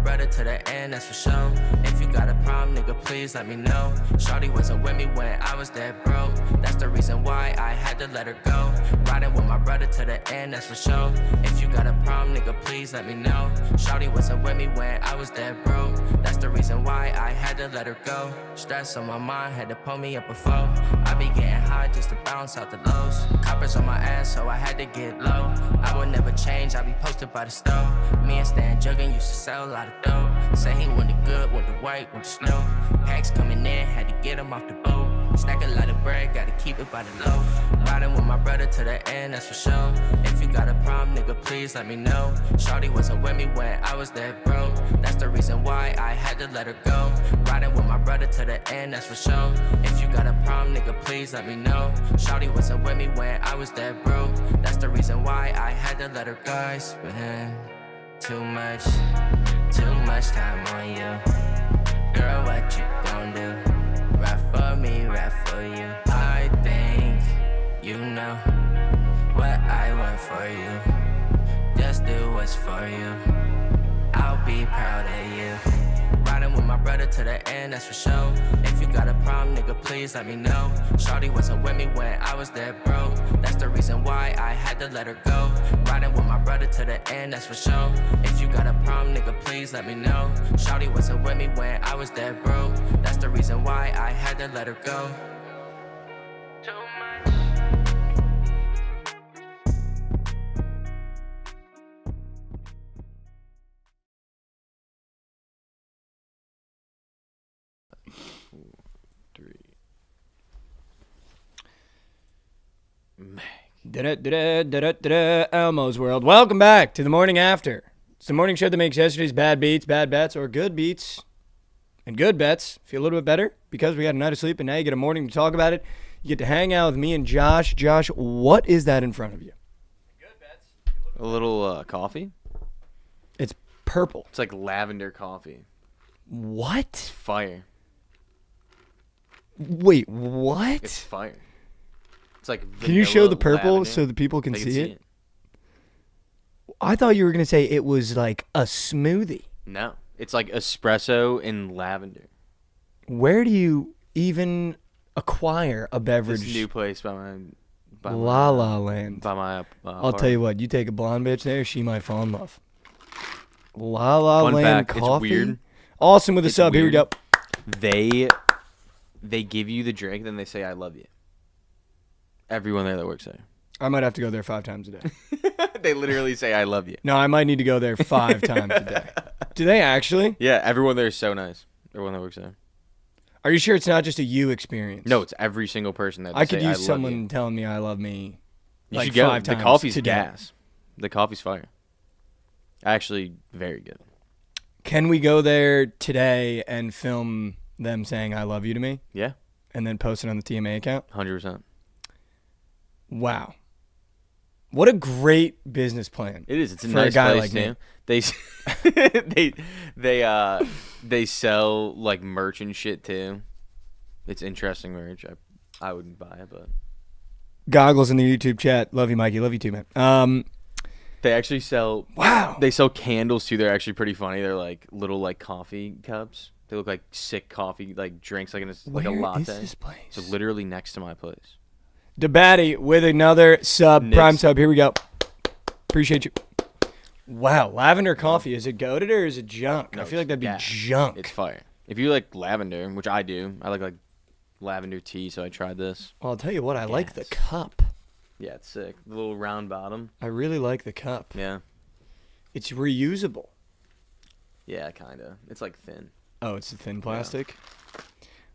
brother to the end, that's for sure. If you got a problem, nigga, please let me know. Shawty wasn't with me when I was dead broke. That's the reason why I had to let her go. Riding with my brother to the end, that's for sure. If you got a problem, nigga, please let me know. Shawty wasn't with me when I was dead broke. That's the reason why I had to let her go. Stress on my mind, had to pull me up before. I be getting high just to bounce out the lows. Coppers on my ass, so I had to get low. I would never change, I be posted by the stove. Me and Stan Juggin used to sell a lot of dope. Say he wanted good, want the white, want the snow. Packs coming in, had to get him off the boat. Stack a lot of bread, gotta keep it by the loaf. Riding with my brother to the end, that's for sure. If you got a problem, nigga, please let me know. Shawty wasn't with me when I was dead broke. That's the reason why I had to let her go. Riding with my brother to the end, that's for sure. If you got a problem, nigga, please let me know. Shawty wasn't with me when I was dead broke. That's the reason why I had to let her go. I spend too much time on you. Girl, what you gon' do? Rap for me, rap for you. I think you know what I want for you. Just do what's for you. I'll be proud of you. Riding with my brother to the end, that's for sure. If you got a problem, nigga, please let me know. Shawty wasn't with me when I was dead broke. That's the reason why I had to let her go. Riding with my brother to the end, that's for sure. If you got a problem, nigga, please let me know. Shawty wasn't with me when I was dead broke. That's the reason why I had to let her go. Too much. Elmo's World. Welcome back to the morning after. It's the morning show that makes yesterday's bad beats, bad bets, or good beats and good bets feel a little bit better because we got a night of sleep and now you get a morning to talk about it. You get to hang out with me and Josh. Josh, what is that in front of you? Good bets. A little coffee. It's purple. It's like lavender coffee. What? It's fire. Wait, what? It's fire. It's like vanilla. Can you show the purple lavender so the people can they see it? I thought you were going to say it was like a smoothie. No. It's like espresso and lavender. Where do you even acquire a beverage? This new place by La La Land. By my I'll tell you what, you take a blonde bitch there, she might fall in love. La La Fun Land fact, coffee. it's weird. Awesome with a sub. Weird. Here we go. They give you the drink, then they say I love you. Everyone there that works there. I might have to go there 5 times a day. They literally say I love you. No, I might need to go there 5 times a day. Do they actually? Yeah, everyone there is so nice. Everyone that works there. Are you sure it's not just a you experience? No, it's every single person that I could use love someone you. telling me I love me. You like should go. 5 The times coffee's today. gas. The coffee's fire. Actually, very good. Can we go there today and film them saying I love you to me? Yeah. And then post it on the TMA account? 100%. Wow. What a great business plan. It is. It's a for nice a guy place like too. me. They sell like merch and shit too. It's interesting merch. I wouldn't buy it, but Goggles in the YouTube chat. Love you, Mikey. Love you too, man. they actually sell. Wow. They sell candles too. They're actually pretty funny. They're like little like coffee cups. They look like sick coffee like drinks like like a latte. Where is this place? So literally next to my place. DeBatty with another sub, Nips. prime sub. Here we go. Appreciate you. Wow, lavender coffee. Is it goated or is it junk? No, I feel like that'd be gas. junk. It's fire. If you like lavender, which I do, I like lavender tea, so I tried this. Well, I'll tell you what, I like the Gas. cup. Yeah, it's sick. The little round bottom. I really like the cup. Yeah. It's reusable. Yeah, kind of. It's like thin. Oh, it's the thin plastic?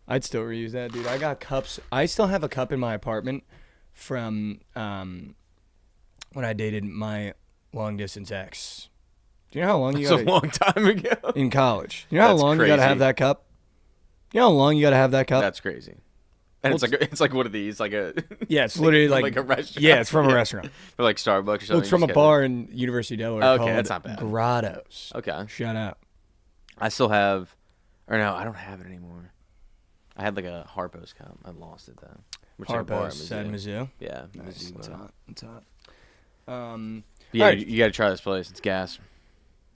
I'd still reuse that, dude. I got cups. I still have a cup in my apartment from when I dated my long-distance ex. Do you know how long you That's got a long time ago. in college? You know how That's long you got to crazy. have that cup? You know how long you got to have that cup? That's crazy. And Well, it's like one of these, like a Yeah, it's literally like a restaurant. Yeah, it's from a restaurant. Or like Starbucks or something. Well, it's from a bar in University of Delaware Okay, called that's not bad. Grottos. Okay. Shout out. I still have, or no, I don't have it anymore. I had like a Harpo's cup. I lost it though. Which is like a bar Harpo's at at Mizzou. Yeah. Nice. Mizzou, It's hot. It's hot. Yeah, Alright. you got to try this place. It's gas.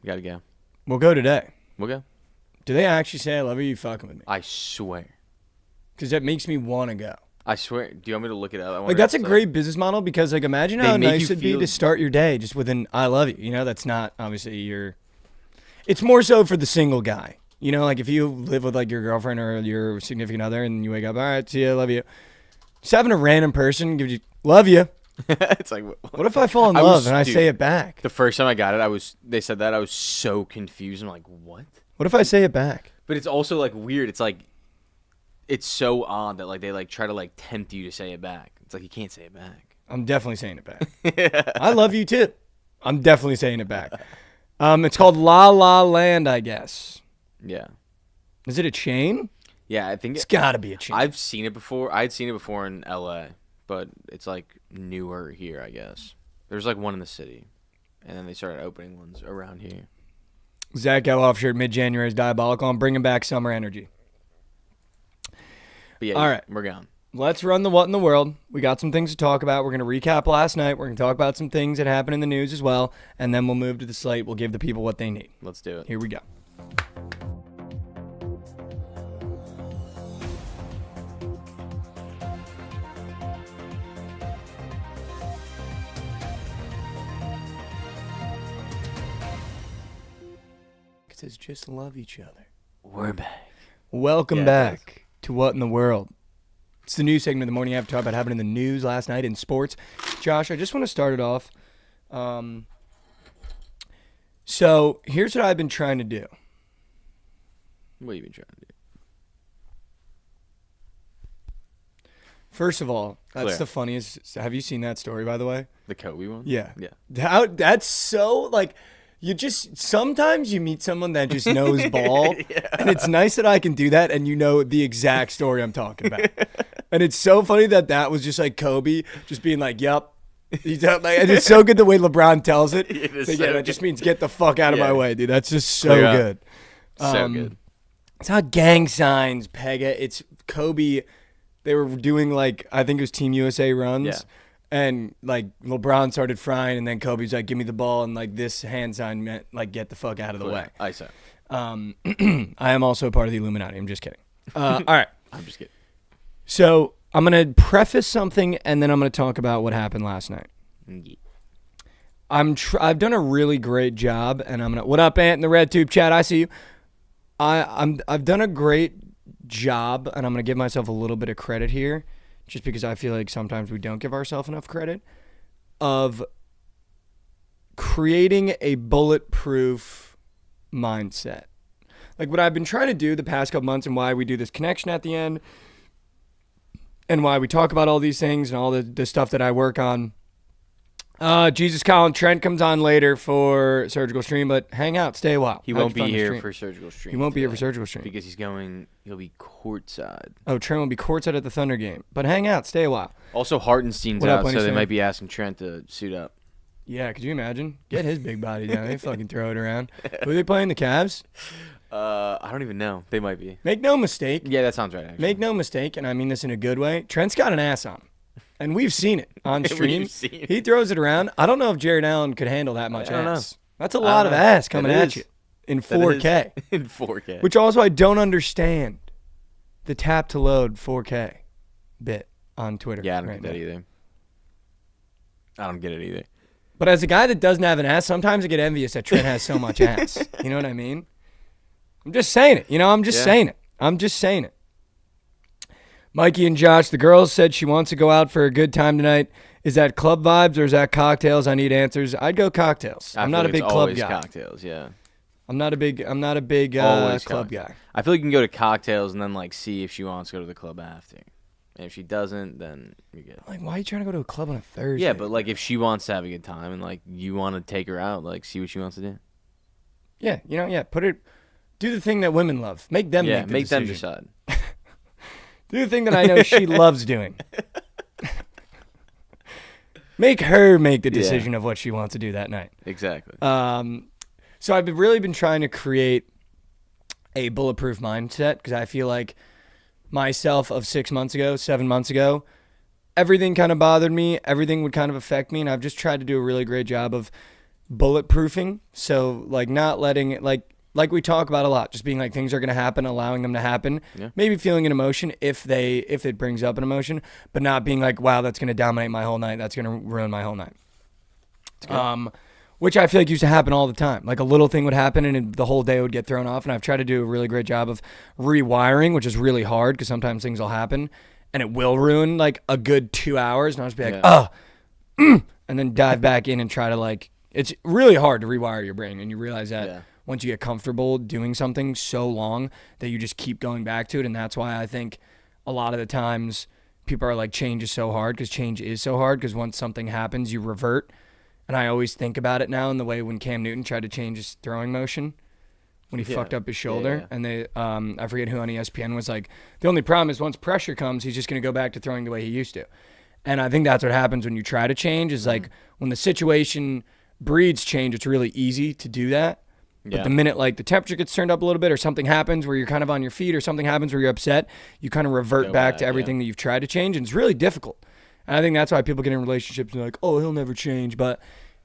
You got to go. We'll go today. We'll go. Do they actually say I love you? You fucking with me? I swear. Because that makes me want to go. I swear. Do you want me to look it up? Like, that's a great business model because, like, imagine how nice it'd be to start your day just with an I love you. You know, that's not, obviously, it's more so for the single guy. You know, like, if you live with, like, your girlfriend or your significant other and you wake up, all right, see you, I love you. Just having a random person give you, love you. It's like, what if I fall in love and I say it back? The first time I got it, they said that, I was so confused. I'm like, what? What if I say it back? But it's also, like, weird. It's like, it's so odd that, like, they, like, try to, like, tempt you to say it back. It's like, you can't say it back. I'm definitely saying it back. I love you, too. I'm definitely saying it back. It's called La La Land, I guess. Yeah. Is it a chain? Yeah, I think it's got to be a chain. I've seen it before. I'd seen it before in L.A., but it's, like, newer here, I guess. There's, like, one in the city, and then they started opening ones around here. Zach Geloff shirt mid-January is diabolical. I'm bringing back summer energy. But yeah, all right, we're gone. Let's run the what in the world. We got some things to talk about. We're going to recap last night. We're going to talk about some things that happened in the news as well, and then we'll move to the slate. We'll give the people what they need. Let's do it. Here we go. It says just love each other. We're back. Welcome back to What in the World. It's the news segment of the morning after, talk about happening in the news last night in sports. Josh, I just want to start it off. So here's what I've been trying to do. What have you been trying to do? First of all, that's the funniest. Have you seen that story, by the way? The Kobe one? Yeah. Yeah. That's so, like, sometimes you meet someone that just knows ball, and it's nice that I can do that, and you know the exact story I'm talking about. And it's so funny that was just like Kobe just being like, yup. And it's so good the way LeBron tells it. That just means get the fuck out of my way, dude. That's just so good. So good. It's not gang signs, Pega. It's Kobe. They were doing, like, I think it was Team USA runs. Yeah. And, like, LeBron started frying, and then Kobe's like, give me the ball, and, like, this hand sign meant, like, get the fuck out of the way. I saw. I am also part of the Illuminati. I'm just kidding. All right. I'm just kidding. So I'm going to preface something, and then I'm going to talk about what happened last night. Yeah. I've done a really great job, and I'm going to... What up, Ant, in the Red Tube chat? I see you. I've done a great job, and I'm going to give myself a little bit of credit here, just because I feel like sometimes we don't give ourselves enough credit, of creating a bulletproof mindset. Like, what I've been trying to do the past couple months, and why we do this connection at the end, and why we talk about all these things and all the stuff that I work on. Jesus Colin Trent comes on later for Surgical Stream, but hang out, stay a while. He won't be here for Surgical Stream. He won't be here for Surgical Stream. Because he'll be courtside. Oh, Trent will be courtside at the Thunder game. But hang out, stay a while. Also, Hartenstein's out, so they might be asking Trent to suit up. Yeah, could you imagine? Get his big body down. They fucking throw it around. Who are they playing, the Cavs? I don't even know. They might be. Make no mistake. Yeah, that sounds right, actually. Make no mistake, and I mean this in a good way. Trent's got an ass on him. And we've seen it on stream. He throws it around. I don't know if Jared Allen could handle that much ass. That's a lot of ass coming at you in 4K. In 4K. Which also I don't understand. The tap to load 4K bit on Twitter. Yeah, I don't get that either. I don't get it either. But as a guy that doesn't have an ass, sometimes I get envious that Trent has so much ass. You know what I mean? I'm just saying it. I'm just saying it. Mikey and Josh, the girls said she wants to go out for a good time tonight. Is that club vibes or is that cocktails? I need answers. I'd go cocktails. I'm not a big club guy. Cocktails, yeah. I'm not a big club guy. I feel like you can go to cocktails and then like see if she wants to go to the club after. And if she doesn't, then you're good. Like, why are you trying to go to a club on a Thursday? Yeah, but like if she wants to have a good time and like you want to take her out, like see what she wants to do. Yeah, do the thing that women love. Make them make them decide. Do the thing that I know she loves doing. Make her make the decision of what she wants to do that night. Exactly. So I've really been trying to create a bulletproof mindset because I feel like myself of 7 months ago, everything kind of bothered me. Everything would kind of affect me. And I've just tried to do a really great job of bulletproofing. So like not letting it, like like we talk about a lot, just being like things are going to happen, allowing them to happen, Yeah. maybe feeling an emotion if it brings up an emotion, but not being like, wow, that's going to dominate my whole night. That's going to ruin my whole night. Which I feel like used to happen all the time. Like a little thing would happen and the whole day would get thrown off. And I've tried to do a really great job of rewiring, which is really hard because sometimes things will happen and it will ruin like a good 2 hours. And I'll just be like, and then dive back in and try to like, it's really hard to rewire your brain. And you realize that once you get comfortable doing something so long that you just keep going back to it. And that's why I think a lot of the times people are like, change is so hard, because change is so hard, because once something happens, you revert. And I always think about it now in the way when Cam Newton tried to change his throwing motion when he fucked up his shoulder. And they, I forget who on ESPN was like, the only problem is once pressure comes, he's just going to go back to throwing the way he used to. And I think that's what happens when you try to change is like when the situation breeds change, it's really easy to do that. But the minute like the temperature gets turned up a little bit or something happens where you're kind of on your feet or something happens where you're upset, you kind of revert back to everything that you've tried to change. And it's really difficult. And I think that's why people get in relationships and they're like, oh, he'll never change. But,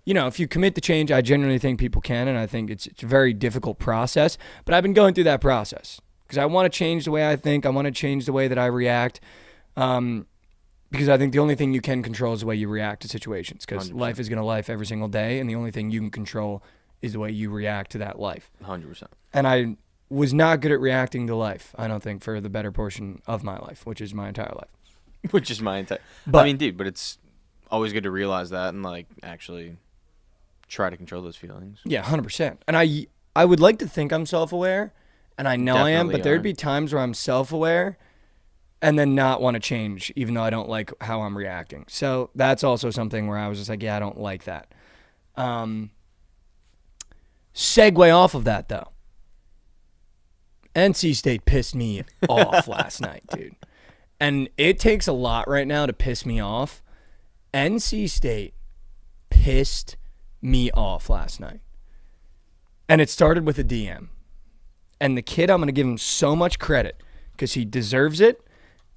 you know, if you commit to change, I genuinely think people can. And I think it's a very difficult process. But I've been going through that process because I want to change the way I think. I want to change the way that I react. Because I think the only thing you can control is the way you react to situations. Because life is going to life every single day. And the only thing you can control is the way you react to that life. 100%. And I was not good at reacting to life, I don't think, for the better portion of my life, which is my entire life. Which is my entire... But, I mean, dude, but it's always good to realize that and, like, actually try to control those feelings. Yeah, 100%. And I would like to think I'm self-aware, and I know I am, but there'd be times where I'm self-aware and then not want to change, even though I don't like how I'm reacting. So that's also something where I was just like, yeah, I don't like that. Segue off of that, though. NC State pissed me off last night, dude. And it takes a lot right now to piss me off. NC State pissed me off last night. And it started with a DM. And the kid, I'm going to give him so much credit because he deserves it.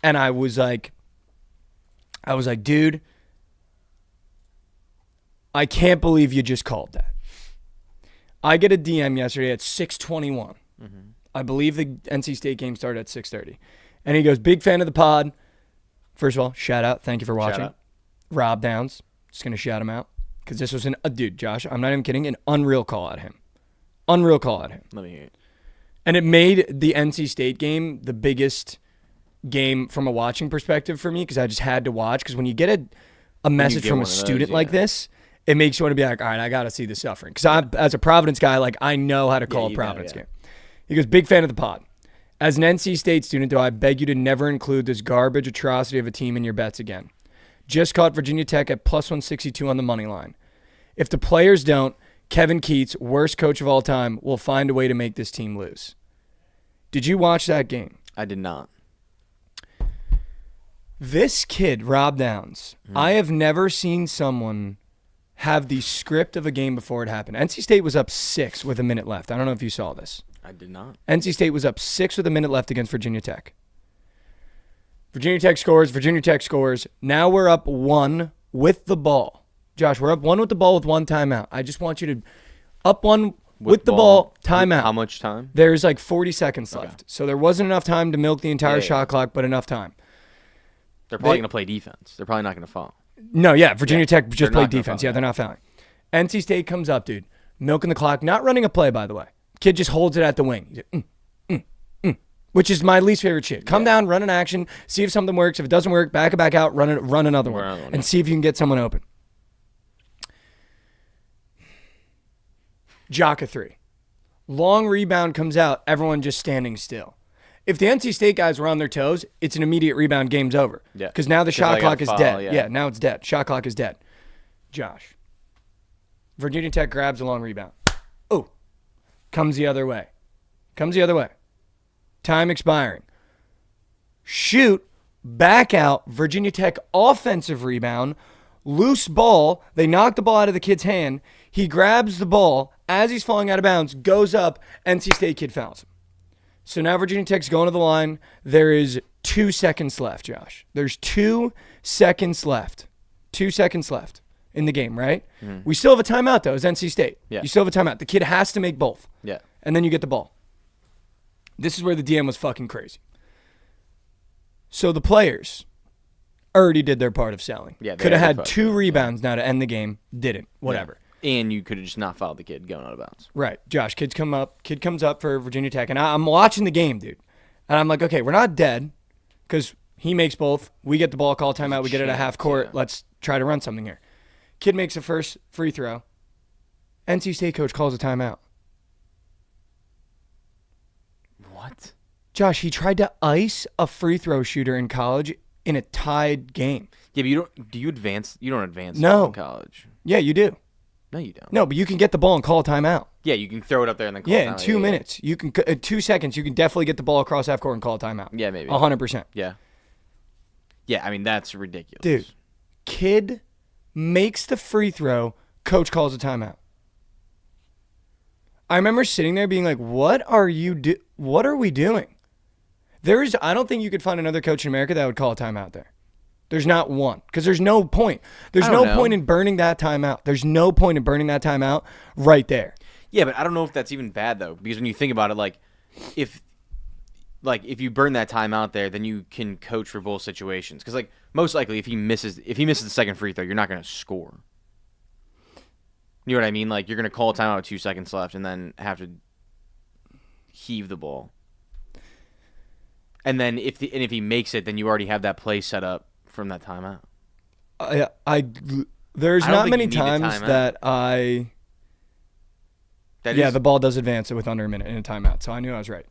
And I was like, dude, I can't believe you just called that. I get a DM yesterday at 6:21. I believe the NC State game started at 6:30. And he goes, big fan of the pod. First of all, shout out. Thank you for watching. Rob Downs. Just going to shout him out. Because this was dude, Josh, I'm not even kidding, an unreal call at him. Unreal call at him. Let me hear it. And it made the NC State game the biggest game from a watching perspective for me because I just had to watch. Because when you get a message from a student like this, it makes you want to be like, all right, I got to see the suffering. Because as a Providence guy, like I know how to call a Providence game. He goes, big fan of the pod. As an NC State student, though, I beg you to never include this garbage atrocity of a team in your bets again. Just caught Virginia Tech at plus 162 on the money line. If the players don't, Kevin Keats, worst coach of all time, will find a way to make this team lose. Did you watch that game? I did not. This kid, Rob Downs, I have never seen someone have the script of a game before it happened. NC State was up 6 with a minute left. I don't know if you saw this. I did not. NC State was up 6 with a minute left against Virginia Tech. Virginia Tech scores. Virginia Tech scores. Now we're up 1 with the ball. Josh, we're up 1 with the ball with 1 timeout. I just want you to up 1 with the ball, timeout. How much time? There's like 40 seconds left. So there wasn't enough time to milk the entire shot clock, but enough time. They're probably going to play defense. They're probably not going to foul. No, Virginia Tech just played defense. They're not fouling. NC State comes up, dude. Milking the clock. Not running a play, by the way. Kid just holds it at the wing. He's like, which is my least favorite shit. Come down, run an action, see if something works. If it doesn't work, back it back out, run another one, and see if you can get someone open. Jaka 3. Long rebound comes out, everyone just standing still. If the NC State guys were on their toes, it's an immediate rebound, game's over. Yeah. Because now the shot clock is dead. Yeah, now it's dead. Shot clock is dead. Josh. Virginia Tech grabs a long rebound. Oh. Comes the other way. Time expiring. Shoot. Back out. Virginia Tech offensive rebound. Loose ball. They knock the ball out of the kid's hand. He grabs the ball as he's falling out of bounds, goes up. NC State kid fouls him. So now Virginia Tech's going to the line. There is 2 seconds left, Josh. There's 2 seconds left. 2 seconds left in the game, right? We still have a timeout, though, as NC State. Yeah. You still have a timeout. The kid has to make both. Yeah. and then you get the ball. This is where the DM was fucking crazy. So the players already did their part of selling. Yeah, could have had 2 rebounds now to end the game. Didn't. Whatever. Yeah. And you could have just not fouled the kid going out of bounds. Right. Josh, kid comes up for Virginia Tech, and I'm watching the game, dude. And I'm like, okay, we're not dead because he makes both. We get the ball, call timeout. We get it at half court. Yeah. Let's try to run something here. Kid makes the first free throw. NC State coach calls a timeout. What? Josh, he tried to ice a free throw shooter in college in a tied game. Yeah, but you don't. Do you advance? You don't advance no. in college. Yeah, you do. No, you don't. No, but you can get the ball and call a timeout. Yeah, you can throw it up there and then call a timeout. In 2 minutes. You can 2 seconds. You can definitely get the ball across half court and call a timeout. Yeah, maybe. 100%. Yeah. Yeah, I mean that's ridiculous. Dude, kid makes the free throw. Coach calls a timeout. I remember sitting there being like, "What are we doing?" I don't think you could find another coach in America that would call a timeout there. There's not one, because there's no point. There's no point in burning that timeout. There's no point in burning that timeout right there. Yeah, but I don't know if that's even bad though, because when you think about it, if you burn that timeout there, then you can coach for both situations. Because most likely, if he misses the second free throw, you're not going to score. You know what I mean? You're going to call a timeout with 2 seconds left, and then have to heave the ball. And then if he makes it, then you already have that play set up from that timeout. There's not many times that the ball does advance with under a minute in a timeout. So I knew I was right.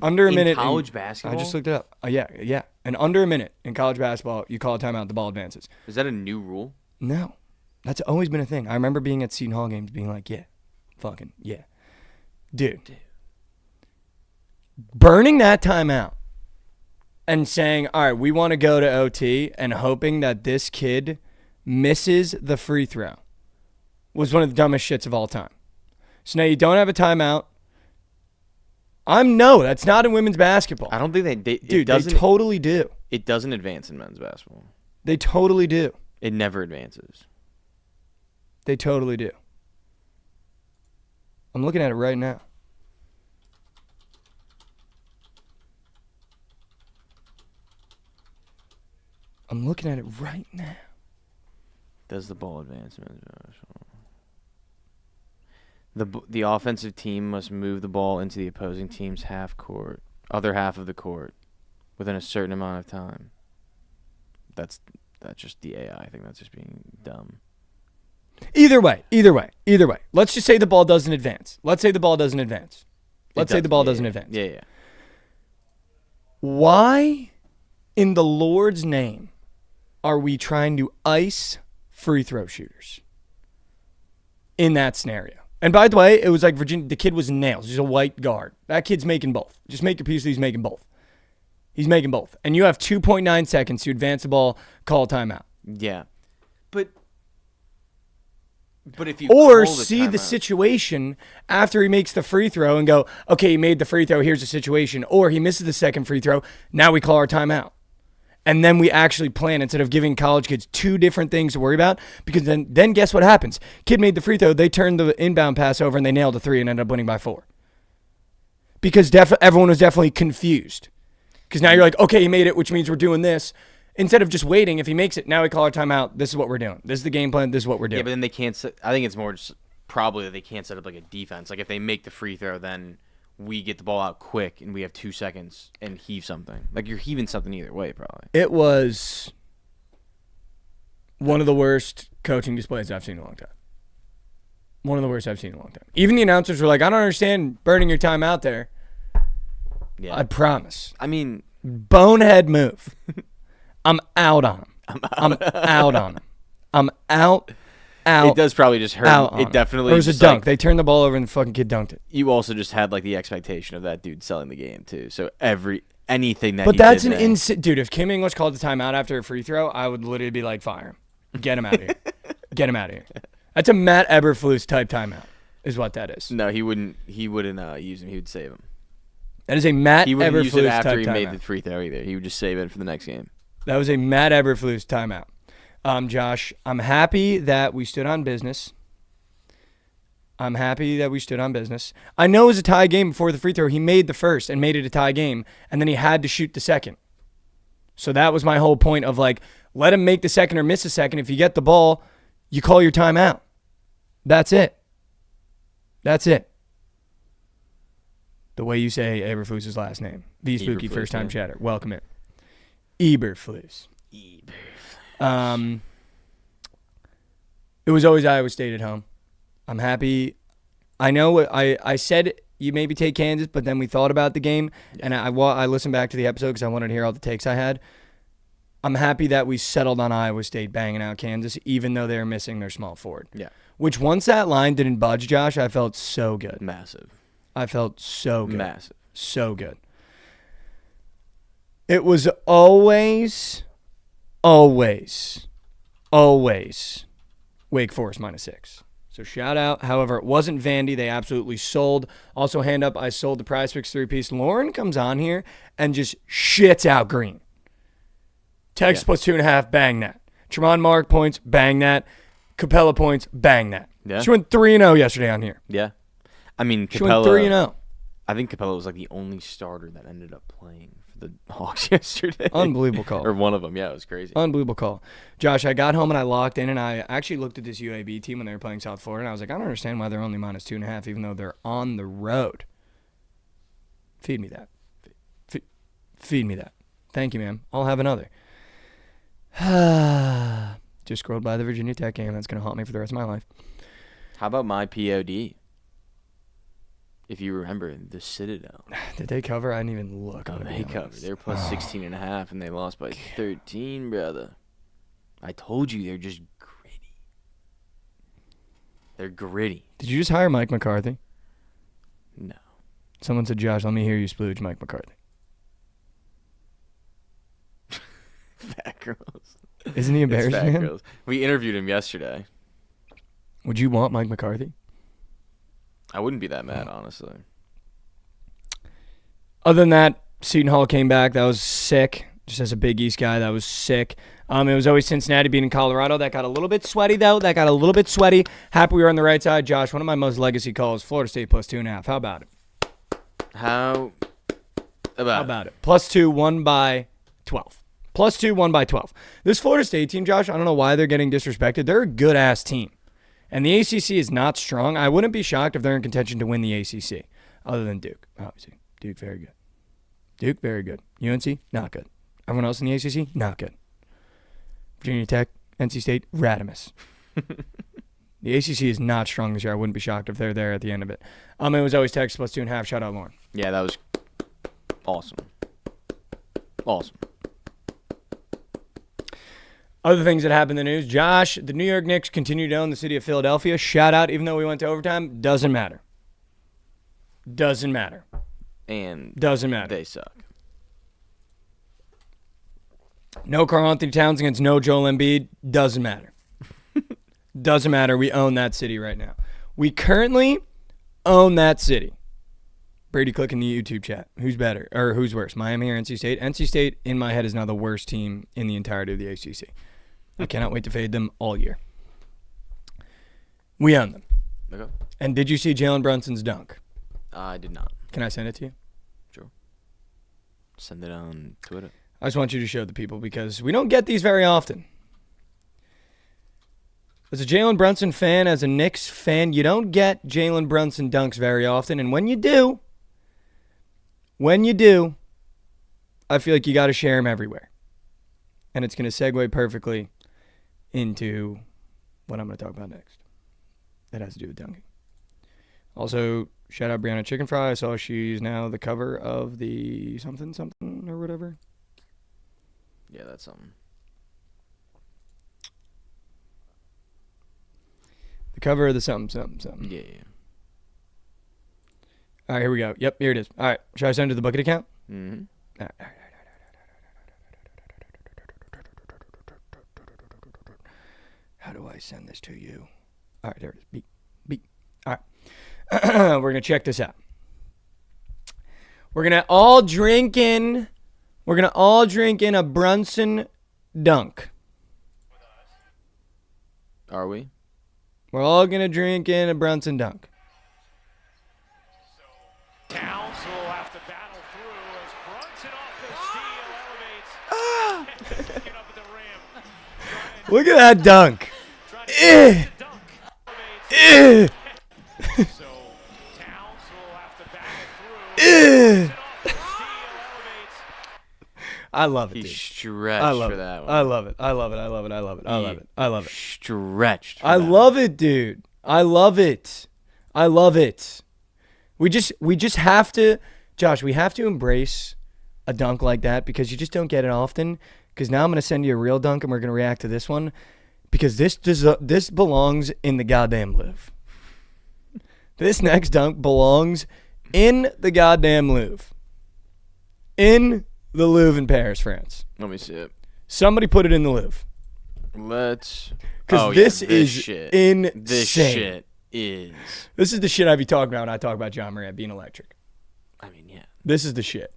Under a minute in college basketball? I just looked it up. Yeah. And under a minute in college basketball, you call a timeout, the ball advances. Is that a new rule? No. That's always been a thing. I remember being at Seton Hall games being like, yeah. Fucking yeah. Dude. Burning that timeout and saying, all right, we want to go to OT, and hoping that this kid misses the free throw was one of the dumbest shits of all time. So now you don't have a timeout. That's not in women's basketball. I don't think they totally do. It doesn't advance in men's basketball. They totally do. It never advances. They totally do. I'm looking at it right now. Does the ball advance in men's basketball? The offensive team must move the ball into the opposing team's other half of the court, within a certain amount of time. That's just the AI. I think that's just being dumb. Either way. Let's just say the ball doesn't advance. Yeah. Why, in the Lord's name, are we trying to ice free throw shooters in that scenario? And by the way, it was like Virginia. The kid was nails. He's a white guard. That kid's making both. Just make your piece. He's making both. And you have 2.9 seconds to advance the ball, call a timeout. Yeah. But if you see the situation after he makes the free throw and go, okay, he made the free throw, here's the situation. Or he misses the second free throw, now we call our timeout. And then we actually plan instead of giving college kids 2 different things to worry about. Because then guess what happens? Kid made the free throw, they turned the inbound pass over and they nailed a 3 and ended up winning by 4. Because everyone was definitely confused. Because now you're like, okay, he made it, which means we're doing this. Instead of just waiting, if he makes it, now we call our timeout. This is what we're doing. This is the game plan. This is what we're doing. Yeah, but then they can't I think it's more just probably that they can't set up a defense. If they make the free throw, then we get the ball out quick and we have 2 seconds and heave something. You're heaving something either way, probably. It was one of the worst coaching displays I've seen in a long time. Even the announcers were like, I don't understand burning your time out there. Yeah. I promise. I mean, bonehead move. I'm out on him. I'm out on him. I'm out. It does probably just hurt. It definitely. It was a dunk. They turned the ball over and the fucking kid dunked it. You also just had the expectation of that dude selling the game too. So anything that. But that's an insane dude. If Kim English called the timeout after a free throw, I would literally be like, fire him. Get him out of here. Get him out of here. That's a Matt Eberflus type timeout, is what that is. No, he wouldn't use him. He would save him. That is a Matt Eberflus type timeout. He wouldn't use it after he made the free throw either. He would just save it for the next game. That was a Matt Eberflus timeout. Josh, I'm happy that we stood on business. I'm happy that we stood on business. I know it was a tie game before the free throw. He made the first and made it a tie game, and then he had to shoot the second. So that was my whole point of like, let him make the second or miss a second. If you get the ball, you call your timeout. That's it. That's it. The way you say Eberflus's last name. V Spooky, first time chatter. Welcome in. Eberflus. It was always Iowa State at home. I'm happy. I know I said you maybe take Kansas, but then we thought about the game, and I listened back to the episode because I wanted to hear all the takes I had. I'm happy that we settled on Iowa State banging out Kansas, even though they're missing their small forward. Yeah. Which once that line didn't budge, Josh, I felt so good. Massive. I felt so good. Massive. So good. It was always Wake Forest -6. So shout out. However, it wasn't Vandy. They absolutely sold. Also, hand up, I sold the Prize Picks 3-piece. Lauren comes on here and just shits out Green. Texas plus 2.5, bang that. Tremont Mark points, bang that. Capella points, bang that. Yeah. She went 3-0 yesterday on here. Yeah. I mean, Capella. Capella. She went 3-0. I think Capella was like the only starter that ended up playing for the Hawks yesterday. Unbelievable call. Or one of them. Yeah, it was crazy. Unbelievable call. Josh, I got home and I locked in and I actually looked at this UAB team when they were playing South Florida and I was like, I don't understand why they're only -2.5 even though they're on the road. Feed me that. Feed me that. Thank you, ma'am. I'll have another. Just scrolled by the Virginia Tech game. That's going to haunt me for the rest of my life. How about my POD? If you remember, the Citadel. Did they cover? I didn't even look. Oh, they covered. They were plus 16.5, and they lost by 13, brother. I told you they're just gritty. They're gritty. Did you just hire Mike McCarthy? No. Someone said, Josh, let me hear you splooge Mike McCarthy. Fat girls. Isn't he embarrassed, Fat man? girls. We interviewed him yesterday. Would you want Mike McCarthy? I wouldn't be that mad, honestly. Other than that, Seton Hall came back. That was sick. Just as a Big East guy, that was sick. It was always Cincinnati beating Colorado. That got a little bit sweaty, though. Happy we were on the right side. Josh, one of my most legacy calls, Florida State plus 2.5. How about it? How about it? +2, won by 12. +2, won by 12. This Florida State team, Josh, I don't know why they're getting disrespected. They're a good-ass team. And the ACC is not strong. I wouldn't be shocked if they're in contention to win the ACC, other than Duke, obviously. Duke, very good. Duke, very good. UNC, not good. Everyone else in the ACC, not good. Virginia Tech, NC State, Radimus. The ACC is not strong this year. I wouldn't be shocked if they're there at the end of it. It was always Texas plus 2.5. Shout out, Lauren. Yeah, that was awesome. Awesome. Other things that happened in the news. Josh, the New York Knicks continue to own the city of Philadelphia. Shout out, even though we went to overtime, doesn't matter. Doesn't matter. And doesn't matter. They suck. No Karl Anthony Towns against no Joel Embiid. Doesn't matter. Doesn't matter. We own that city right now. We currently own that city. Brady, click in the YouTube chat. Who's better or who's worse, Miami or NC State? NC State, in my head, is now the worst team in the entirety of the ACC. I cannot wait to fade them all year. We own them. Okay. And did you see Jalen Brunson's dunk? I did not. Can I send it to you? Sure. Send it on Twitter. I just want you to show the people because we don't get these very often. As a Jalen Brunson fan, as a Knicks fan, you don't get Jalen Brunson dunks very often. And when you do, I feel like you got to share them everywhere. And it's going to segue perfectly into what I'm going to talk about next. That has to do with dunking. Also, shout out Brianna Chicken Fry. I saw she's now the cover of the something or whatever. Yeah, that's something. The cover of the something. Yeah. All right, here we go. Yep, here it is. All right, should I send it to the Bookit account? Mm-hmm. All right. How do I send this to you? All right, there it is. Beep. All right. We're going to check this out. We're going to all drink in a Brunson dunk. Are we? We're all going to drink in a Brunson dunk. Towns will have to battle through as Brunson off the steal elevates. Get up at the rim. Look at that dunk. So Towns will have to battle through. I love it, He dude. stretched I love for it. that one. I love it. I love it. I love it. I love it. I love it. I love it. Stretched. I love it, dude. I love it. I love it. We just have to, Josh, we have to embrace a dunk like that because you just don't get it often. Because now I'm going to send you a real dunk and we're going to react to this one because this belongs in the goddamn Louvre. This next dunk belongs in the goddamn Louvre. In the Louvre in Paris, France. Let me see it. Somebody put it in the Louvre. Let's. Because this is insane. This shit is. This is the shit I be talking about when I talk about John Morant being electric. I mean, yeah. This is the shit.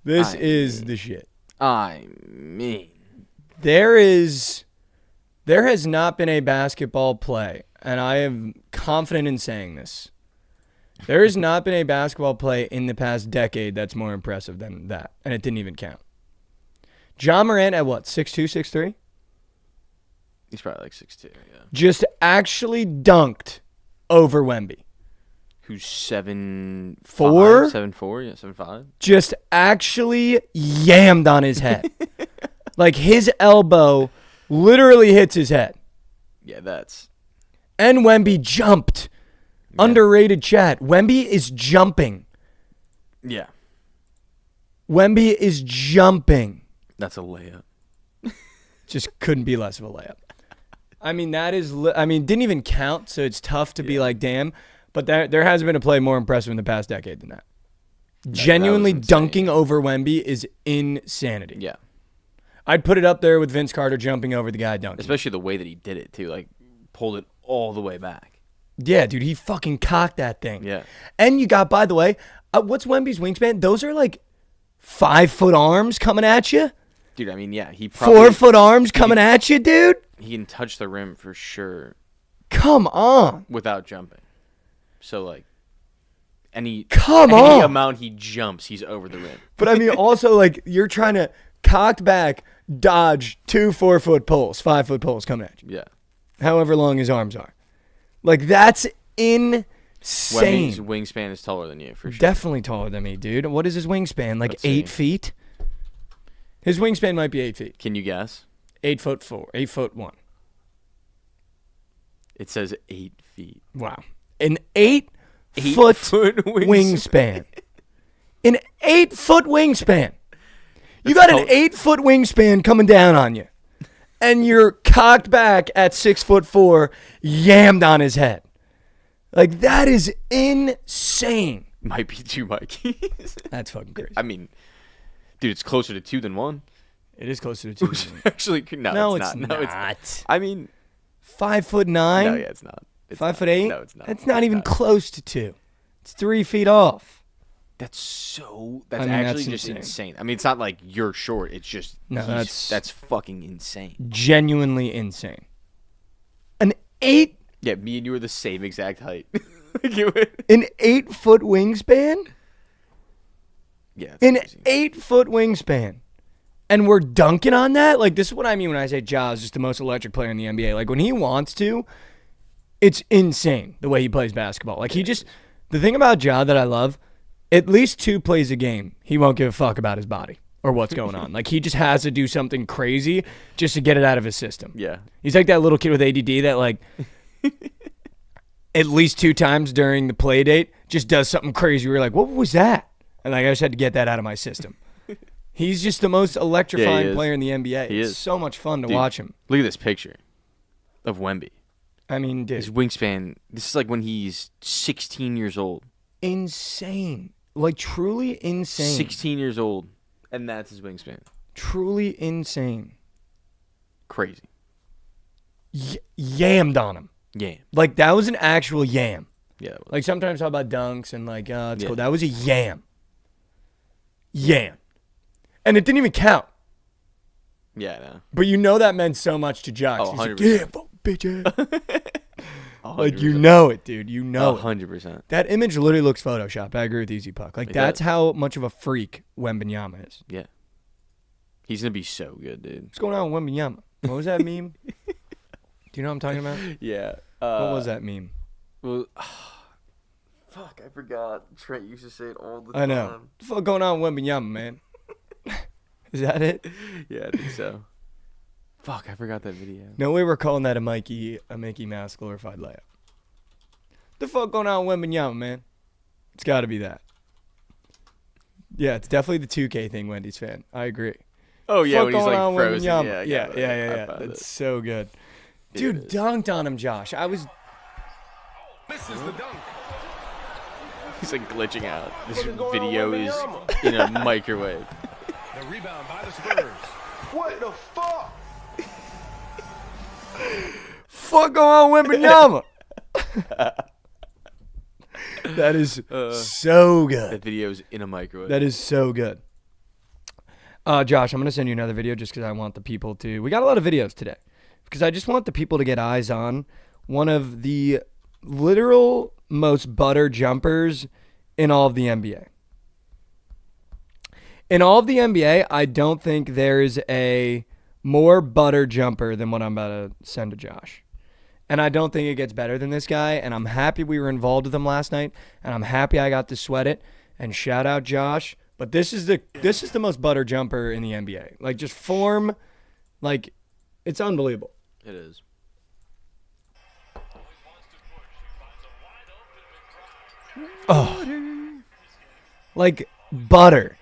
This is the shit. I mean. There has not been a basketball play, and I am confident in saying this. There has not been a basketball play in the past decade that's more impressive than that, and it didn't even count. John Morant at what, 6'2", 6'3"? He's probably like 6'2", yeah. Just actually dunked over Wemby. Who's 7'4"? 7'4", yeah, 7'5". Just actually yammed on his head. Like his elbow literally hits his head. Yeah, that's. And Wemby jumped. Yeah. Underrated chat. Wemby is jumping. Yeah. Wemby is jumping. That's a layup. Just couldn't be less of a layup. I mean, didn't even count, so it's tough to be like, damn. But there hasn't been a play more impressive in the past decade than that. Genuinely dunking over Wemby is insanity. Yeah. I'd put it up there with Vince Carter jumping over the guy dunking. Especially the way that he did it, too. Like, pulled it all the way back. Yeah, dude, he fucking cocked that thing. Yeah. And you got, by the way, what's Wemby's wingspan? Those are like 5-foot arms coming at you. Dude, I mean, yeah, he probably 4-foot arms coming at you, dude. He can touch the rim for sure. Come on. Without jumping. So, like, any amount he jumps, he's over the rim. But I mean, also, like, you're trying to cocked back, dodge 2 4-foot poles, 5-foot poles coming at you. Yeah. However long his arms are. Like, that's insane. Wemby's wingspan is taller than you, for sure. Definitely taller than me, dude. What is his wingspan? Like 8 feet? His wingspan might be 8 feet. Can you guess? 8'4", 8'1". It says 8 feet. Wow. An 8-foot wingspan. An 8-foot wingspan. You got an 8-foot wingspan coming down on you. And you're cocked back at 6'4", yammed on his head. Like, that is insane. Might be 2 Mikeys. That's fucking crazy. I mean, dude, it's closer to 2 than 1. It is closer to 2 than 1. Actually, no, it's not. No, it's not. I mean, 5'9"? No, yeah, it's not. 5'8"? No, it's not. That's not even close to 2. It's 3 feet off. That's that's actually just insane. I mean, it's not like you're short. It's just that's fucking insane. Genuinely insane. An 8. Yeah, me and you are the same exact height. An 8-foot wingspan. Yeah, an crazy. 8-foot wingspan, and we're dunking on that. Like, this is what I mean when I say Ja is just the most electric player in the NBA. Like, when he wants to, it's insane the way he plays basketball. Like, the thing about Ja that I love. At least 2 plays a game, he won't give a fuck about his body or what's going on. Like, he just has to do something crazy just to get it out of his system. Yeah. He's like that little kid with ADD that, like, at least 2 times during the play date just does something crazy. We're like, what was that? And, like, I just had to get that out of my system. He's just the most electrifying player in the NBA. It's so much fun to watch him. Look at this picture of Wemby. I mean, dude. His wingspan, this is like when he's 16 years old. Insane. Like, truly insane. 16 years old, and that's his wingspan. Truly insane. Crazy. Yammed on him. Yeah. Like, that was an actual yam. Yeah. Like, sometimes talk about dunks and, like, it's cool. That was a yam. Yam. And it didn't even count. Yeah, I know. But you know that meant so much to Josh. Oh, 100%. He's like, yeah, bitch. Like, you know it, dude. You know it. 100%. That image literally looks photoshopped. I agree with Easy Puck. Like, that's how much of a freak Wembanyama is. Yeah. He's going to be so good, dude. What's going on with Wembanyama? What was that meme? Do you know what I'm talking about? Yeah. What was that meme? Well, fuck, I forgot. Trent used to say it all the time. I know. What the fuck going on with Wembanyama, man? Is that it? Yeah, I think so. Fuck, I forgot that video. No way we're calling that a Mickey Mouse glorified layup. The fuck going on with Wembanyama, man? It's got to be that. Yeah, it's definitely the 2K thing, Wendy's fan. I agree. Oh, yeah, Fuck when he's going like on frozen. Wembanyama. Yeah. Yeah. That's so good. Dude, dunked on him, Josh. Misses the dunk. He's like glitching out. This video is in a microwave. The rebound by the Spurs. What the fuck? Fuck going on Wembanyama. That is so good. That video's in a microwave. That is so good. Josh, I'm going to send you another video just because I want the people to... We got a lot of videos today. Because I just want the people to get eyes on one of the literal most butter jumpers in all of the NBA. In all of the NBA, I don't think there's a more butter jumper than what I'm about to send to Josh. And I don't think it gets better than this guy. And I'm happy we were involved with him last night. And I'm happy I got to sweat it. And shout out Josh. But this is the most butter jumper in the NBA. Like, just form, like, it's unbelievable. It is. Oh, like butter.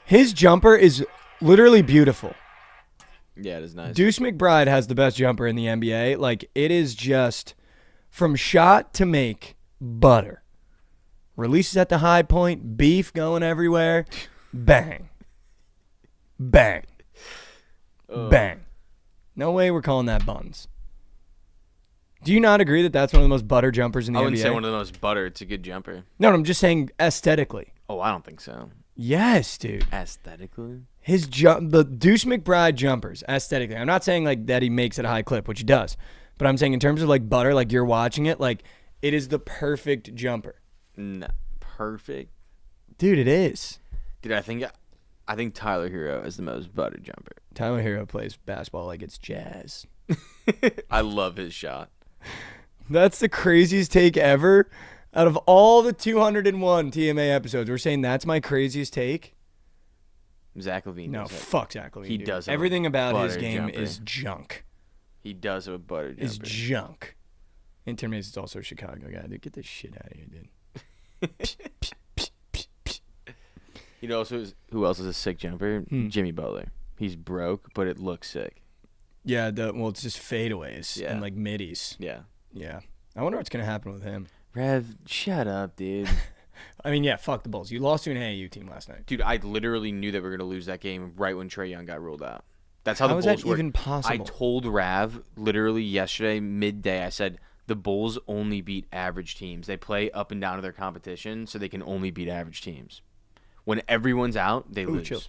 His jumper is literally beautiful. Yeah, it is nice. Deuce McBride has the best jumper in the NBA. Like, it is just from shot to make butter. Releases at the high point, beef going everywhere. Bang. Bang. Bang. No way we're calling that buns. Do you not agree that that's one of the most butter jumpers in the NBA? I wouldn't say one of the most butter. It's a good jumper. No, I'm just saying aesthetically. Oh, I don't think so. Yes, dude. Aesthetically? The Deuce McBride jumpers, aesthetically. I'm not saying like that he makes it a high clip, which he does. But I'm saying in terms of like butter, like you're watching it, like it is the perfect jumper. No, perfect? Dude, it is. Dude, I think Tyler Hero is the most butter jumper. Tyler Hero plays basketball like it's jazz. I love his shot. That's the craziest take ever. Out of all the 201 TMA episodes, we're saying that's my craziest take? Zach LaVine. No, fuck Zach LaVine. He dude. does have a Everything about his butter game jumper. is junk. He does have a butter jumper. Is junk. And Tim Mays is also a Chicago guy. Dude, get this shit out of here, dude. You know who else is a sick jumper? Jimmy Butler. He's broke, but it looks sick. Yeah, it's just fadeaways and like middies. Yeah. Yeah. I wonder what's going to happen with him. Rev, shut up, dude. I mean, yeah, fuck the Bulls. You lost to an AAU team last night. Dude, I literally knew that we were going to lose that game right when Trae Young got ruled out. That's how the is Bulls that work. even possible? I told Rav literally yesterday, midday, I said, the Bulls only beat average teams. They play up and down to their competition, so they can only beat average teams. When everyone's out, they lose. Chill.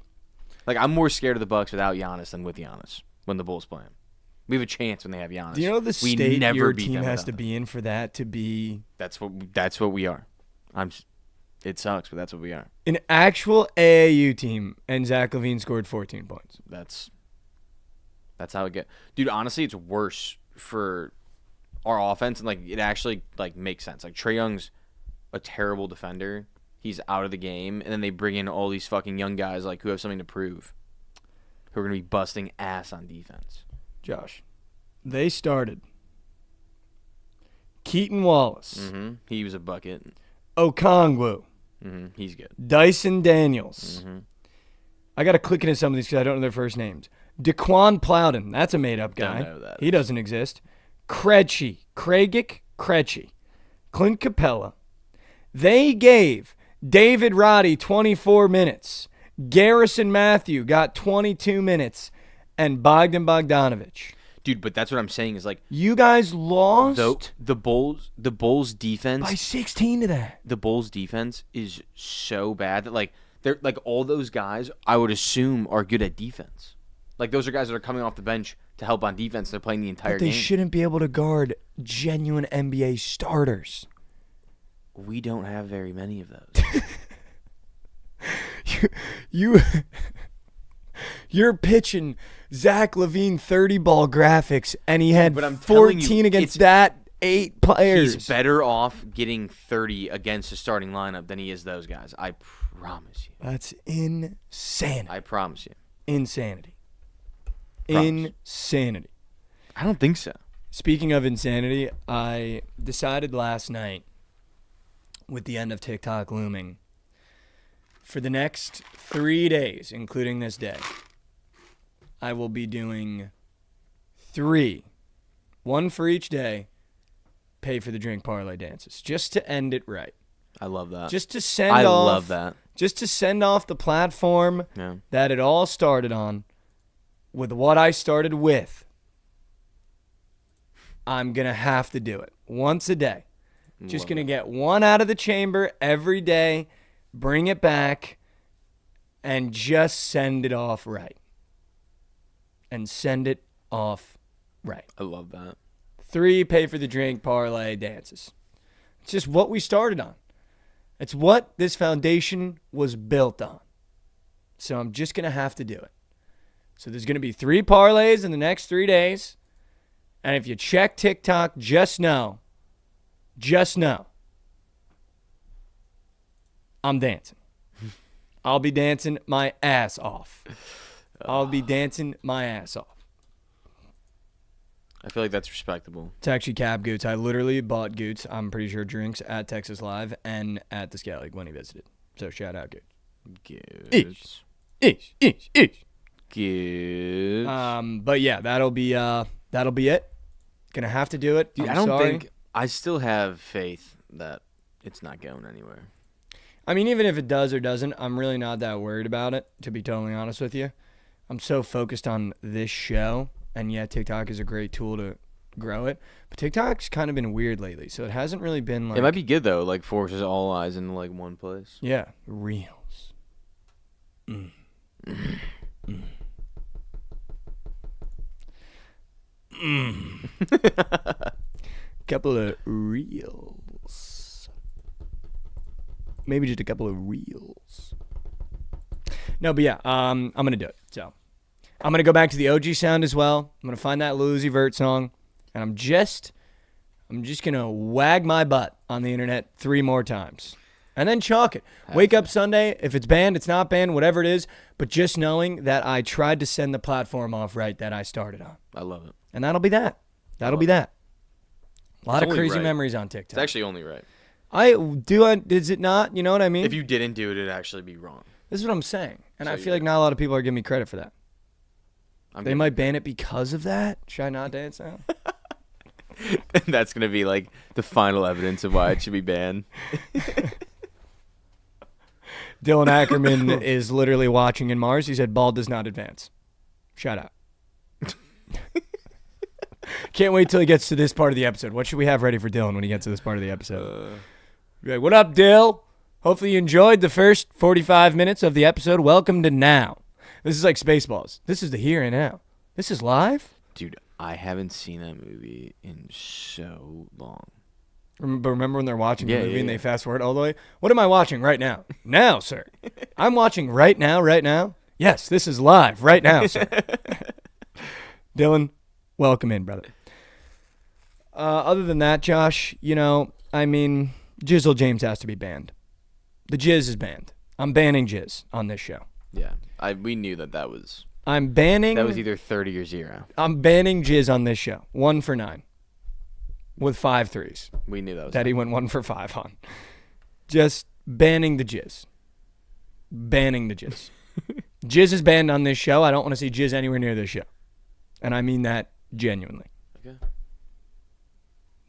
Like, I'm more scared of the Bucks without Giannis than with Giannis when the Bulls play him. We have a chance when they have Giannis. Do you know the we state never your beat team them has without to them. be in for that to be That's what we are. It sucks, but that's what we are. an actual AAU team, and Zach LaVine scored 14 points? That's how it gets. Dude, honestly, it's worse for our offense, and like it actually like makes sense. Like Trae Young's a terrible defender. He's out of the game, and then they bring in all these fucking young guys like who have something to prove, who are gonna be busting ass on defense. Josh, they started Keaton Wallace, He was a bucket. Okongwu, He's good. Dyson Daniels. I got to click into some of these because I don't know their first names. Daquan Plowden, that's a made-up guy. Don't know who that He is. doesn't exist. Krejci, Clint Capella. They gave David Roddy 24 minutes. Garrison Matthew got 22 minutes. And Bogdan Bogdanovic. Dude, but that's what I'm saying is like You guys lost the Bulls defense by 16 to that. the Bulls defense is so bad that like they're like all those guys I would assume are good at defense. Like, those are guys that are coming off the bench to help on defense. They're playing the entire But they game. shouldn't be able to guard genuine NBA starters. We don't have very many of those. You're pitching Zach LaVine 30-ball graphics, and he had But I'm telling 14 you, against that 8 players. He's better off getting 30 against the starting lineup than he is those guys. I promise you. That's insanity. I promise you. Insanity. Promise. Insanity. I don't think so. Speaking of insanity, I decided last night, with the end of TikTok looming, for the next 3 days, including this day, I will be doing 3, one for each day, pay for the drink parlay dances, just to end it right. I love that. Just to send I off. love that. Just to send off the platform Yeah. that it all started on, with what I started with. I'm gonna have to do it once a day. Just going to get one out of the chamber every day, bring it back, and just send it off right. And send it off right. I love that. 3 pay for the drink parlay dances. It's just what we started on. It's what this foundation was built on. So I'm just going to have to do it. So there's going to be 3 parlays in the next 3 days. And if you check TikTok, just know, I'm dancing. I'll be dancing my ass off. I'll be dancing my ass off. I feel like that's respectable. It's actually Cab Goots. I literally bought Goots, I'm pretty sure, drinks at Texas Live and at the Scale League when he visited. So shout out Goots. Good. Ish. Good. But yeah, that'll be it. Gonna have to do it. Dude, I'm I don't sorry. think I still have faith that it's not going anywhere. I mean, even if it does or doesn't, I'm really not that worried about it, to be totally honest with you. I'm so focused on this show, and yeah, TikTok is a great tool to grow it. But TikTok's kind of been weird lately, so it hasn't really been like... It might be good, though, like forces all eyes into like one place. Yeah, reels. Couple of reels. Maybe just a couple of reels. No, but yeah, I'm gonna do it. So I'm gonna go back to the OG sound as well. I'm gonna find that Lil Uzi Vert song, and I'm just gonna wag my butt on the internet 3 more times, and then chalk it. Wake up Sunday. If it's banned, it's not banned, whatever it is. But just knowing that I tried to send the platform off right that I started on. I love it. And that'll be that. That'll be that. A lot of only crazy right. memories on TikTok. It's actually only right. Is it not? You know what I mean? If you didn't do it, it'd actually be wrong. This is what I'm saying. And So I feel you're like not a lot of people are giving me credit for that. I'm They good. might ban it because of that. Should I not dance now? That's gonna be like the final evidence of why it should be banned. Dylan Ackerman is literally watching in Mars. He said, ball does not advance. Shout out. Can't wait till he gets to this part of the episode. What should we have ready for Dylan when he gets to this part of the episode? Be like, what up, Dill? Hopefully you enjoyed the first 45 minutes of the episode. Welcome to now. This is like Spaceballs. This is the here and now. This is live. Dude, I haven't seen that movie in so long. But remember when they're watching the Yeah, movie yeah, and they yeah. fast forward all the way? What am I watching right now? Now, sir. I'm watching right now. Yes, this is live right now, sir. Dylan, welcome in, brother. Other than that, Josh, Jizzle James has to be banned. The Jizz is banned. I'm banning Jizz on this show. Yeah, we knew that was I'm banning... that was either 30 or 0. I'm banning Jizz on this show. 1 for 9. With 5 threes. We knew that was That he went 1 for 5 on. Just banning the Jizz. Banning the Jizz. Jizz is banned on this show. I don't want to see Jizz anywhere near this show. And I mean that genuinely. Okay.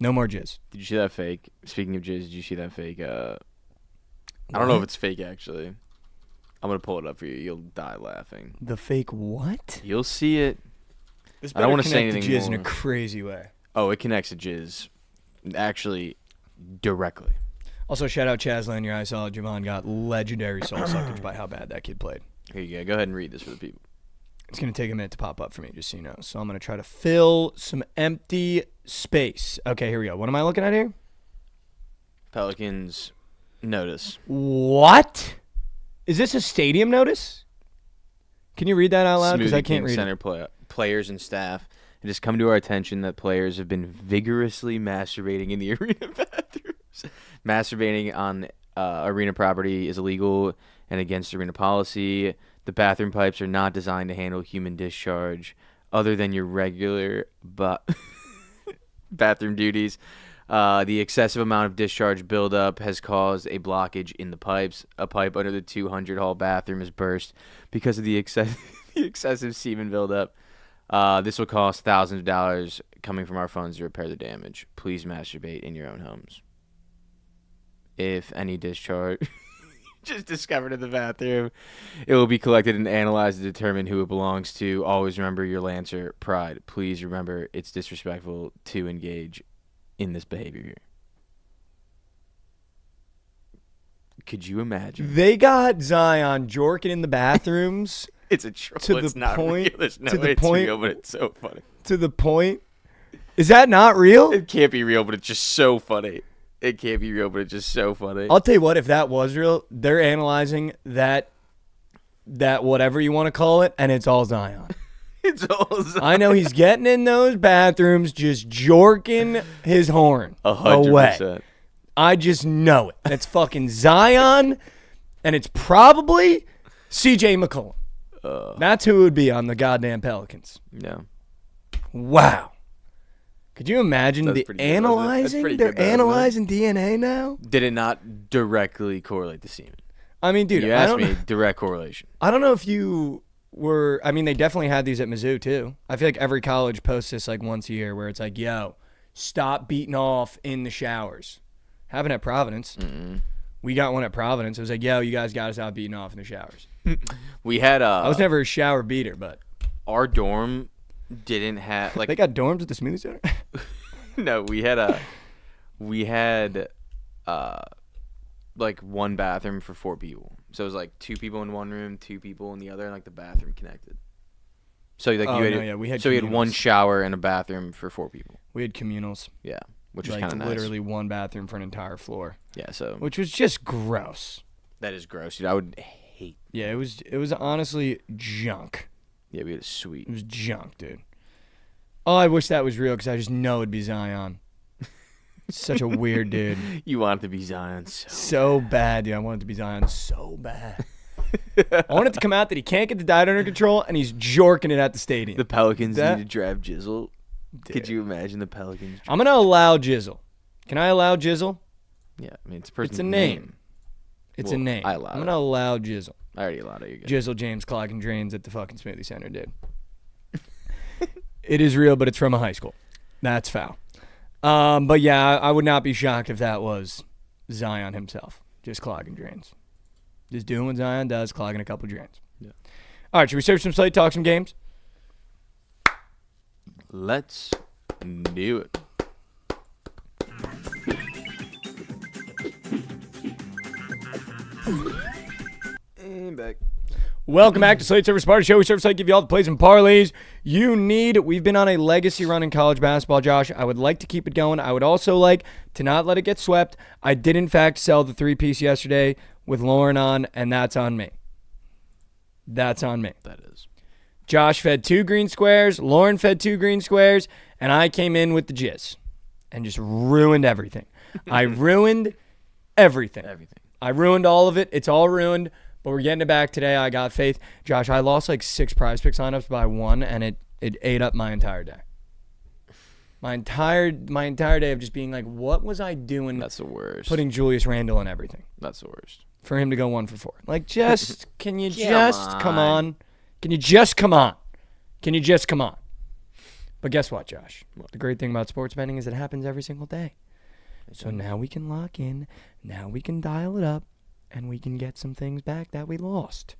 No more Jizz. Did you see that fake? Speaking of jizz, did you see that fake? I don't know if it's fake actually. I'm gonna pull it up for you. You'll die laughing. The fake what? You'll see it. This I don't want wanna to say connect to anything Jizz in a more. crazy way. Oh, it connects to jizz, actually, directly. Also, shout out Chaz Lanier. I saw Jovan got legendary soul suckage by how bad that kid played. Here you go. Go ahead and read this for the people. It's going to take a minute to pop up for me, just so you know. So I'm going to try to fill some empty space. Okay, here we go. What am I looking at here? Pelicans notice. What? Is this a stadium notice? Can you read that out loud? Because I can't read Center players and staff. It has come to our attention that players have been vigorously masturbating in the arena bathrooms. Masturbating on arena property is illegal and against arena policy. The bathroom pipes are not designed to handle human discharge other than your regular bathroom duties. The excessive amount of discharge buildup has caused a blockage in the pipes. A pipe under the 200 hall bathroom has burst because of the excessive semen buildup. This will cost thousands of dollars coming from our funds to repair the damage. Please masturbate in your own homes. If any discharge just discovered in the bathroom, it will be collected and analyzed to determine who it belongs to. Always remember your Lancer pride. Please remember it's disrespectful to engage in this behavior here. Could you imagine? They got Zion jorking in the bathrooms. It's a troll. To It's the not point- real. There's no to the way it's point- real, but it's so funny. To the point. Is that not real? It can't be real, but it's just so funny. It can't be real, but it's just so funny. I'll tell you what, if that was real, they're analyzing that whatever you want to call it, and it's all Zion. It's all Zion. I know he's getting in those bathrooms just jorking his horn away. 100%. I just know it. It's fucking Zion, and it's probably CJ McCollum. That's who it would be on the goddamn Pelicans. Yeah. Wow. Could you imagine That's the pretty good, wasn't it? That's analyzing? pretty They're good, though, isn't it? analyzing DNA now? Did it not directly correlate to semen? I mean, dude, You I asked don't, me direct correlation. I don't know if you were, I mean, they definitely had these at Mizzou too. I feel like every college posts this like once a year where it's like, yo, stop beating off in the showers. Happened at Providence. We got one at Providence. It was like, yo, you guys got to stop beating off in the showers. We had I was never a shower beater, but our dorm didn't have like they got dorms at the Smoothie Center. no, we had like one bathroom for 4 people. So it was like 2 people in one room, 2 people in the other, and like the bathroom connected. So like we had so we had one communals. shower and a bathroom for 4 people. We had communals. Yeah, which was Like kind of nice. literally one bathroom for an entire floor, Yeah, so which was just gross. that is gross, dude. I would hate. Yeah, it was honestly junk. Yeah, we had a suite. It was junk, dude. Oh, I wish that was real because I just know it'd be Zion. Such a weird dude. You want it to be Zion So bad, dude. I want it to be Zion so bad. I want it to come out that he can't get the diet under control and he's jorking it at the stadium. The Pelicans That- need to draft Jizzle. Dude. Could you imagine the Pelicans? I'm going to allow Jizzle. Can I allow Jizzle? Yeah, I mean it's a person's It's a name. It's a Well, name. I allow I'm it. going to allow Jizzle. I already allowed it. You guys. Jizzle James clogging drains at the fucking Smoothie Center, dude. It is real, but it's from a high school. That's foul. But yeah, I would not be shocked if that was Zion himself, just clogging drains. Just doing what Zion does, clogging a couple drains. Yeah. All right, should we search some slate, talk some games? Let's do it. And back. Welcome back to Slate Service Party Show. We serve Slate, give you all the plays and parlays you need. We've been on a legacy run in college basketball, Josh. I would like to keep it going. I would also like to not let it get swept. I did, in fact, sell the 3-piece yesterday with Lauren on, and that's on me. That's on me. That is. Josh fed 2 green squares, Lauren fed 2 green squares, and I came in with the jizz and just ruined everything. I ruined everything. I ruined all of it. It's all ruined. But we're getting it back today. I got faith. Josh, I lost like 6 prize pick signups by 1, and it ate up my entire day. My entire day of just being like, what was I doing? That's the worst. Putting Julius Randle in everything That's the worst. for him to go 1 for 4. Like, just can you Come just come on. on? Can you just come on? Can you just come on? But guess what, Josh? The great thing about sports betting is it happens every single day. So now we can lock in. Now we can dial it up. And we can get some things back that we lost.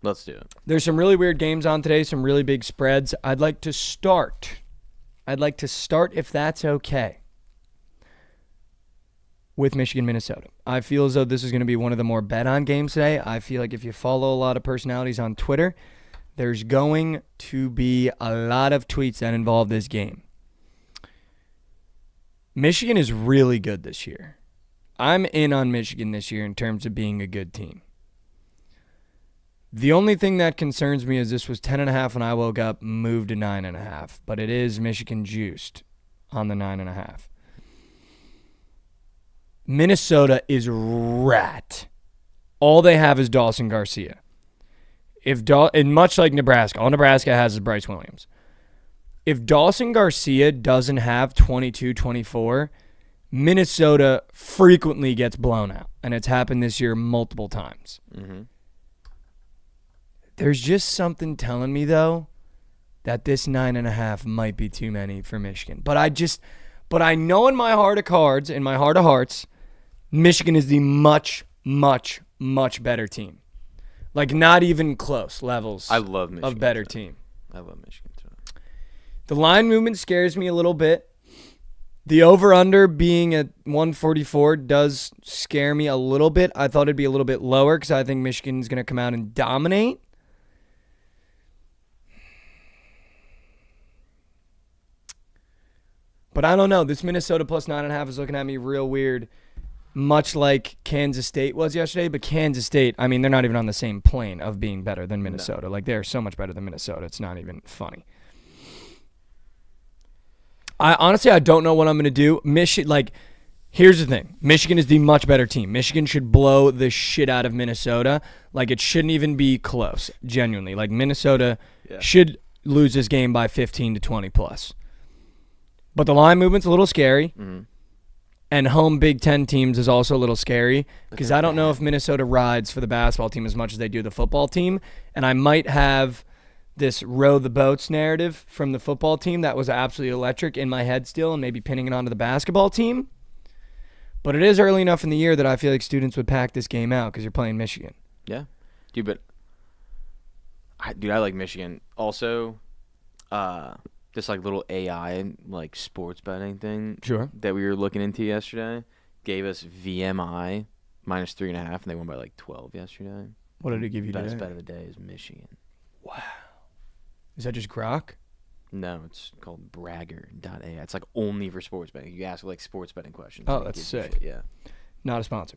Let's do it. There's some really weird games on today, some really big spreads. I'd like to start, if that's okay, with Michigan, Minnesota. I feel as though this is going to be one of the more bet-on games today. I feel like if you follow a lot of personalities on Twitter, there's going to be a lot of tweets that involve this game. Michigan is really good this year. I'm in on Michigan this year in terms of being a good team. The only thing that concerns me is this was 10.5 when I woke up, moved to 9.5. But it is Michigan juiced on the 9.5. Minnesota is rat. All they have is Dawson Garcia. And much like Nebraska, all Nebraska has is Bryce Williams. If Dawson Garcia doesn't have 22-24, Minnesota frequently gets blown out. And it's happened this year multiple times. Mm-hmm. There's just something telling me, though, that this 9.5 might be too many for Michigan. But I know in my heart of cards, in my heart of hearts, Michigan is the much, much, much better team. Like, not even close levels I love Michigan of better too. team. I love Michigan too. The line movement scares me a little bit. The over-under being at 144 does scare me a little bit. I thought it'd be a little bit lower because I think Michigan's going to come out and dominate. But I don't know. This Minnesota plus 9.5 is looking at me real weird, much like Kansas State was yesterday. But Kansas State, I mean, they're not even on the same plane of being better than Minnesota. No. Like, they're so much better than Minnesota. It's not even funny. I don't know what I'm going to do. Here's the thing. Michigan is the much better team. Michigan should blow the shit out of Minnesota. Like, it shouldn't even be close, genuinely. Like, Minnesota should lose this game by 15 to 20 plus. But the line movement's a little scary. Mm-hmm. And home Big Ten teams is also a little scary because I don't know if Minnesota rides for the basketball team as much as they do the football team. And I might have this row the boats narrative from the football team that was absolutely electric in my head still and maybe pinning it onto the basketball team. But it is early enough in the year that I feel like students would pack this game out because you're playing Michigan. Yeah. Dude, but I like Michigan. Also, this like little AI like sports betting thing that we were looking into yesterday gave us VMI minus 3.5 and they won by like 12 yesterday. What did it give you today? Best bet of the day is Michigan. Wow. Is that just Grok? No, it's called Bragger.ai. It's like only for sports betting. You ask like sports betting questions. Oh, that's sick. Yeah. Not a sponsor.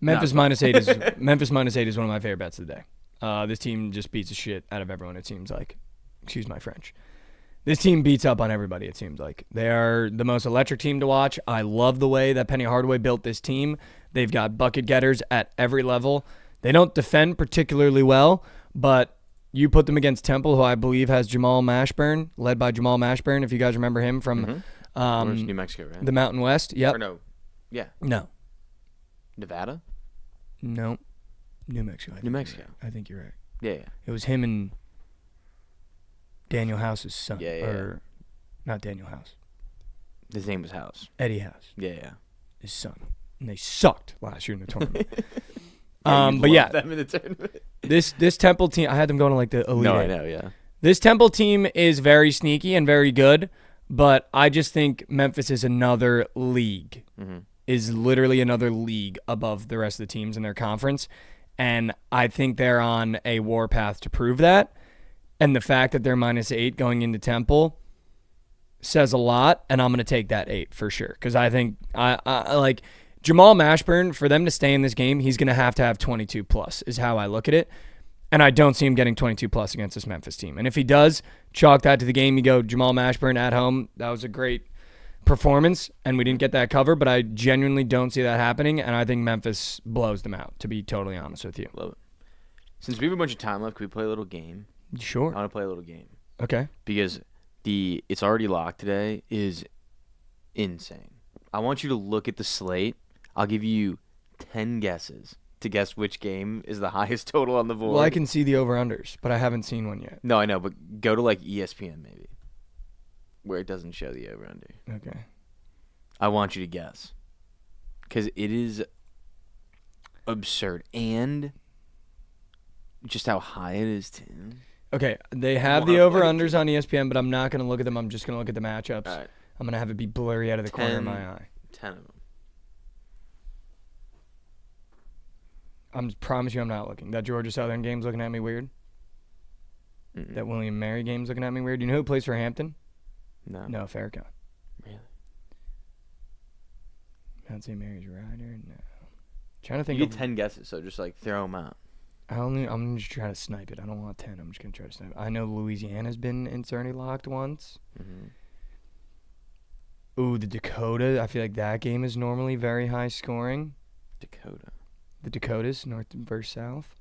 Memphis minus 8 is one of my favorite bets of the day. This team just beats the shit out of everyone, it seems like. Excuse my French. This team beats up on everybody, it seems like. They are the most electric team to watch. I love the way that Penny Hardaway built this team. They've got bucket getters at every level. They don't defend particularly well, but you put them against Temple, who I believe has Jamal Mashburn, led by Jamal Mashburn, if you guys remember him from New Mexico, right? The Mountain West. Yep. Or no. Yeah. No. Nevada? No. New Mexico. New Mexico. I think you're right. Yeah. It was him and Daniel House's son. Yeah. Or not Daniel House. His name was House. Eddie House. Yeah. His son. And they sucked last year in the tournament. Them in the tournament. This Temple team, I had them going to like the Elite No, Eight. I know, yeah. This Temple team is very sneaky and very good, but I just think Memphis is another league. Mm-hmm. Is literally another league above the rest of the teams in their conference, and I think they're on a warpath to prove that. And the fact that they're minus 8 going into Temple says a lot, and I'm going to take that 8 for sure because I think I like Jamal Mashburn, for them to stay in this game, he's going to have 22 plus is how I look at it. And I don't see him getting 22 plus against this Memphis team. And if he does, chalk that to the game. You go Jamal Mashburn at home. That was a great performance, and we didn't get that cover, but I genuinely don't see that happening, and I think Memphis blows them out, to be totally honest with you. Love it. Since we have a bunch of time left, can we play a little game? Sure. I want to play a little game. Okay. Because the It's Already Locked today is insane. I want you to look at the slate. I'll give you 10 guesses to guess which game is the highest total on the board. Well, I can see the over-unders, but I haven't seen one yet. No, I know, but go to like ESPN maybe, where it doesn't show the over-under. Okay. I want you to guess. Because it is absurd. And just how high it is, too. Okay, they have the over-unders on ESPN, but I'm not going to look at them. I'm just going to look at the matchups. All right. I'm going to have it be blurry out of the corner of my eye. 10 of them. promise you I'm not looking. That Georgia Southern game's looking at me weird. Mm-mm. That William and Mary game's looking at me weird. You know who plays for Hampton? No. No, Farrakhan. Really? Mount St. Mary's Rider? No. Trying to think You of... get 10 guesses, so just like throw them out. I'm just trying to snipe it. I don't want 10. I'm just going to try to snipe it. I know Louisiana's been insanely locked once. Mm-hmm. Ooh, the Dakota. I feel like that game is normally very high scoring. Dakota. The Dakotas, North versus South.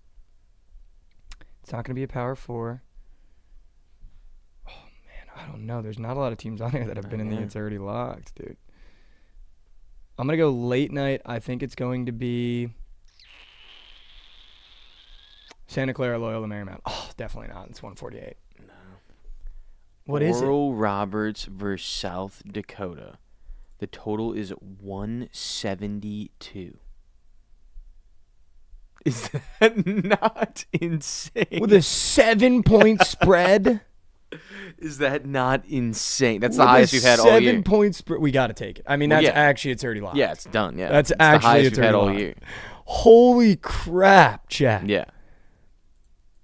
It's not going to be a Power 4. Oh, man, I don't know. There's not a lot of teams on here that have been in the It's Already Locked, dude. I'm going to go late night. I think it's going to be Santa Clara, Loyola Marymount. Oh, definitely not. It's 148. No. What is it? Oral Roberts versus South Dakota. The total is 172. Is that not insane? With a 7-point spread? Is that not insane? That's the With highest a we've had all year. 7-point spread. We got to take it. I mean, Well, that's yeah. actually, it's already locked. Yeah, it's done. Yeah, That's it's actually the highest it's we've had already all locked. year. Holy crap, chat. Yeah.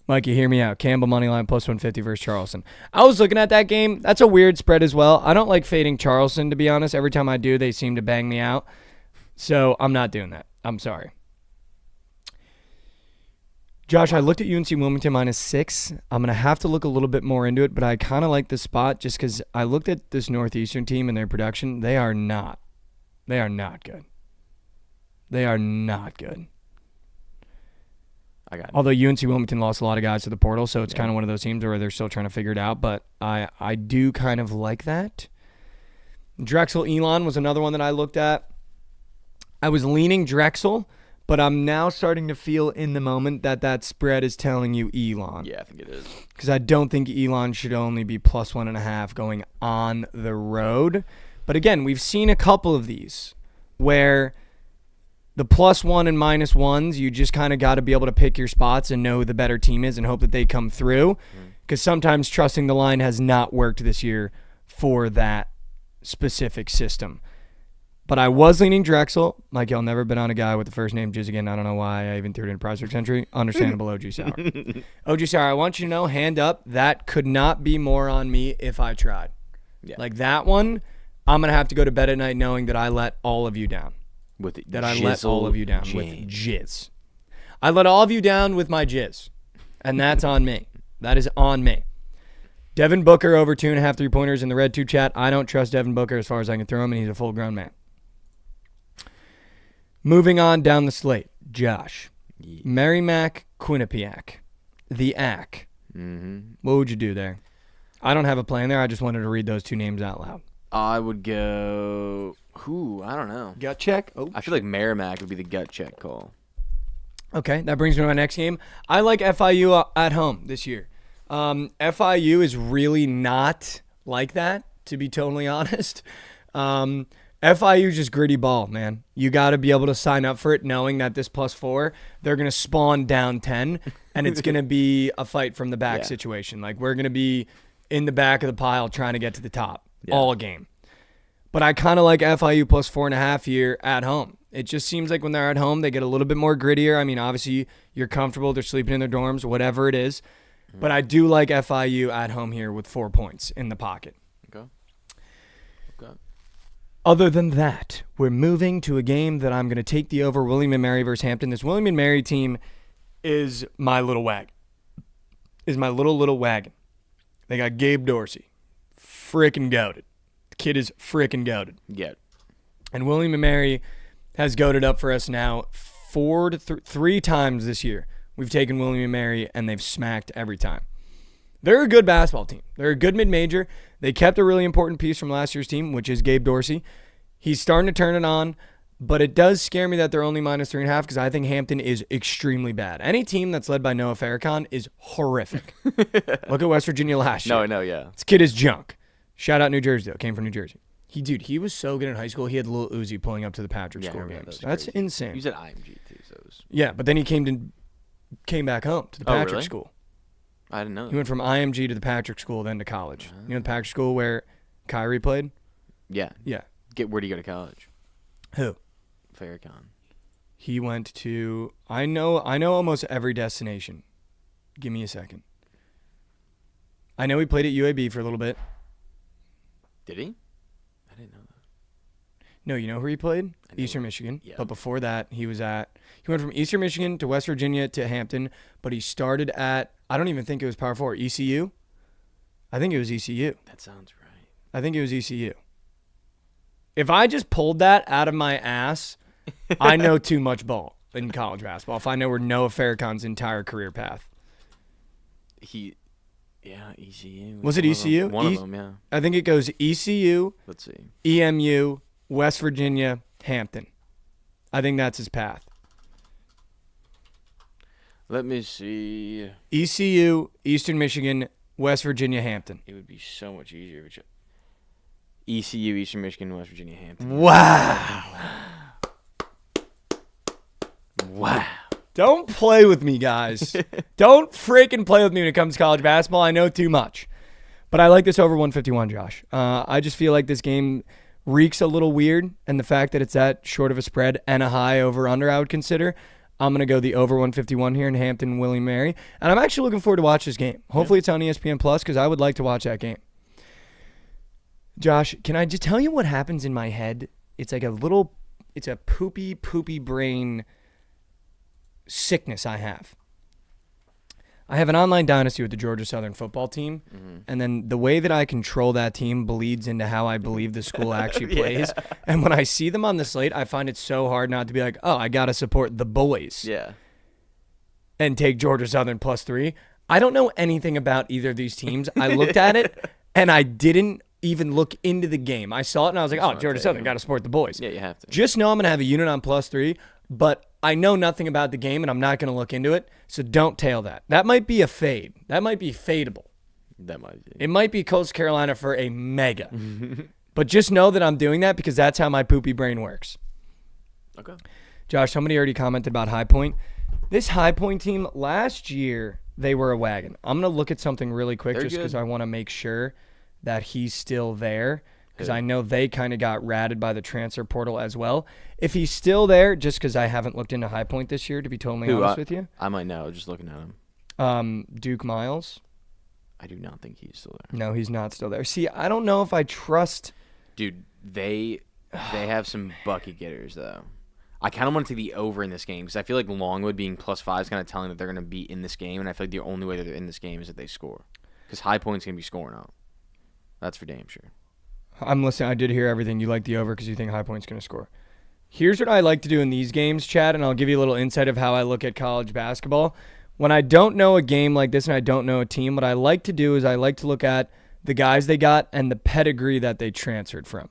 Mikey, hear me out. Campbell moneyline plus 150 versus Charleston. I was looking at that game. That's a weird spread as well. I don't like fading Charleston, to be honest. Every time I do, they seem to bang me out. So I'm not doing that. I'm sorry. Josh, I looked at UNC Wilmington -6. I'm going to have to look a little bit more into it, but I kind of like the spot just because I looked at this Northeastern team and their production. They are not good. They are not good. I got it. Although UNC Wilmington lost a lot of guys to the portal, so it's kind of one of those teams where they're still trying to figure it out, but I do kind of like that. Drexel Elon was another one that I looked at. I was leaning Drexel, but I'm now starting to feel in the moment that spread is telling you Elon. Yeah, I think it is. Because I don't think Elon should only be plus 1.5 going on the road. But again, we've seen a couple of these where the +1 and -1s, you just kind of got to be able to pick your spots and know who the better team is and hope that they come through. Because sometimes trusting the line has not worked this year for that specific system. But I was leaning Drexel. Mike, y'all never been on a guy with the first name Jizzigan. I don't know why I even threw it in Prospect Entry. Understandable, OG Sour. OG Sour, I want you to know, hand up, that could not be more on me if I tried. Yeah. Like that one, I'm going to have to go to bed at night knowing that I let all of you down. With That I let all of you down with James. jizz. I let all of you down with my jizz. And that's on me. That is on me. Devin Booker over 2.5 3-pointers in the Red 2 chat. I don't trust Devin Booker as far as I can throw him, and he's a full-grown man. Moving on down the slate. Josh. Yeah. Merrimack, Quinnipiac. The ACK. Mm-hmm. What would you do there? I don't have a plan there. I just wanted to read those two names out loud. I would go... I don't know. Gut check? Oh. I feel like Merrimack would be the gut check call. Okay, that brings me to my next game. I like FIU at home this year. FIU is really not like that, to be totally honest. FIU is just gritty ball, man. You got to be able to sign up for it knowing that this +4, they're going to spawn down 10, and it's going to be a fight from the back situation. Like, we're going to be in the back of the pile trying to get to the top all game. But I kind of like FIU +4.5 here at home. It just seems like when they're at home, they get a little bit more grittier. I mean, obviously, you're comfortable. They're sleeping in their dorms, whatever it is. But I do like FIU at home here with 4 points in the pocket. Okay. Other than that, we're moving to a game that I'm going to take the over, William & Mary versus Hampton. This William & Mary team is my little wagon. Is my little wagon. They got Gabe Dorsey. Frickin' goated. The kid is frickin' goated. Yeah. And William & Mary has goated up for us now 3 times this year. We've taken William & Mary, and they've smacked every time. They're a good basketball team. They're a good mid-major. They kept a really important piece from last year's team, which is Gabe Dorsey. He's starting to turn it on, but it does scare me that they're only -3.5 because I think Hampton is extremely bad. Any team that's led by Noah Farrakhan is horrific. Look at West Virginia last year. No, I know, yeah. This kid is junk. Shout out New Jersey, though. Came from New Jersey. He was so good in high school. He had Lil Uzi pulling up to the Patrick Yeah, I School remember games. that. That's Crazy. insane. You said IMG, too, so it was... Yeah, but then he came back home to the Patrick really? School. I didn't know He that. went from IMG to the Patrick School, then to college. You know the Patrick School where Kyrie played? Yeah. Yeah. Where'd he go to college? Who? Farrakhan. He went to I know almost every destination. Give me a second. I know he played at UAB for a little bit. Did he? I didn't know that. No, you know where he played? Eastern Michigan. Yeah. But before that, he went from Eastern Michigan to West Virginia to Hampton, but he started at, I don't even think it was Power 4, ECU? I think it was ECU. That sounds right. I think it was ECU. If I just pulled that out of my ass, I know too much ball in college basketball if I know where Noah Farrakhan's entire career path. ECU. Was it ECU? One of them, yeah. I think it goes ECU, Let's see. EMU, West Virginia, Hampton. I think that's his path. Let me see. ECU, Eastern Michigan, West Virginia, Hampton. It would be so much easier if ECU, Eastern Michigan, West Virginia, Hampton. Wow. Wow. Don't play with me, guys. Don't freaking play with me when it comes to college basketball. I know too much. But I like this over 151, Josh. I just feel like this game reeks a little weird, and the fact that it's that short of a spread and a high over-under I would consider, I'm going to go the over 151 here in Hampton, William Mary. And I'm actually looking forward to watch this game. Hopefully it's on ESPN Plus because I would like to watch that game. Josh, can I just tell you what happens in my head? It's like it's a poopy brain sickness I have. I have an online dynasty with the Georgia Southern football team, and then the way that I control that team bleeds into how I believe the school actually plays. And when I see them on the slate, I find it so hard not to be like, oh, I got to support the boys. Yeah. And take Georgia Southern +3. I don't know anything about either of these teams. I looked at it, and I didn't even look into the game. I saw it, and I was like, oh, Georgia Southern, got to support the boys. Yeah, you have to. Just know I'm going to have a unit on +3, but I know nothing about the game, and I'm not going to look into it, so don't tail that. That might be a fade. That might be fadeable. That might be. It might be Coastal Carolina for a mega. But just know that I'm doing that because that's how my poopy brain works. Okay. Josh, somebody already commented about High Point. This High Point team, last year, they were a wagon. I'm going to look at something really quick just because I want to make sure that he's still there. Because I know they kind of got ratted by the transfer portal as well. If he's still there, just because I haven't looked into High Point this year, to be totally honest with you. I might know, just looking at him. Duke Miles. I do not think he's still there. No, he's not still there. See, I don't know if I trust. Dude, they have some bucket getters, though. I kind of want to take the over in this game because I feel like Longwood being +5 is kind of telling that they're going to be in this game, and I feel like the only way that they're in this game is that they score. Because High Point's going to be scoring out. That's for damn sure. I'm listening. I did hear everything. You like the over because you think High Point's going to score. Here's what I like to do in these games, Chad, and I'll give you a little insight of how I look at college basketball. When I don't know a game like this and I don't know a team, what I like to do is I like to look at the guys they got and the pedigree that they transferred from.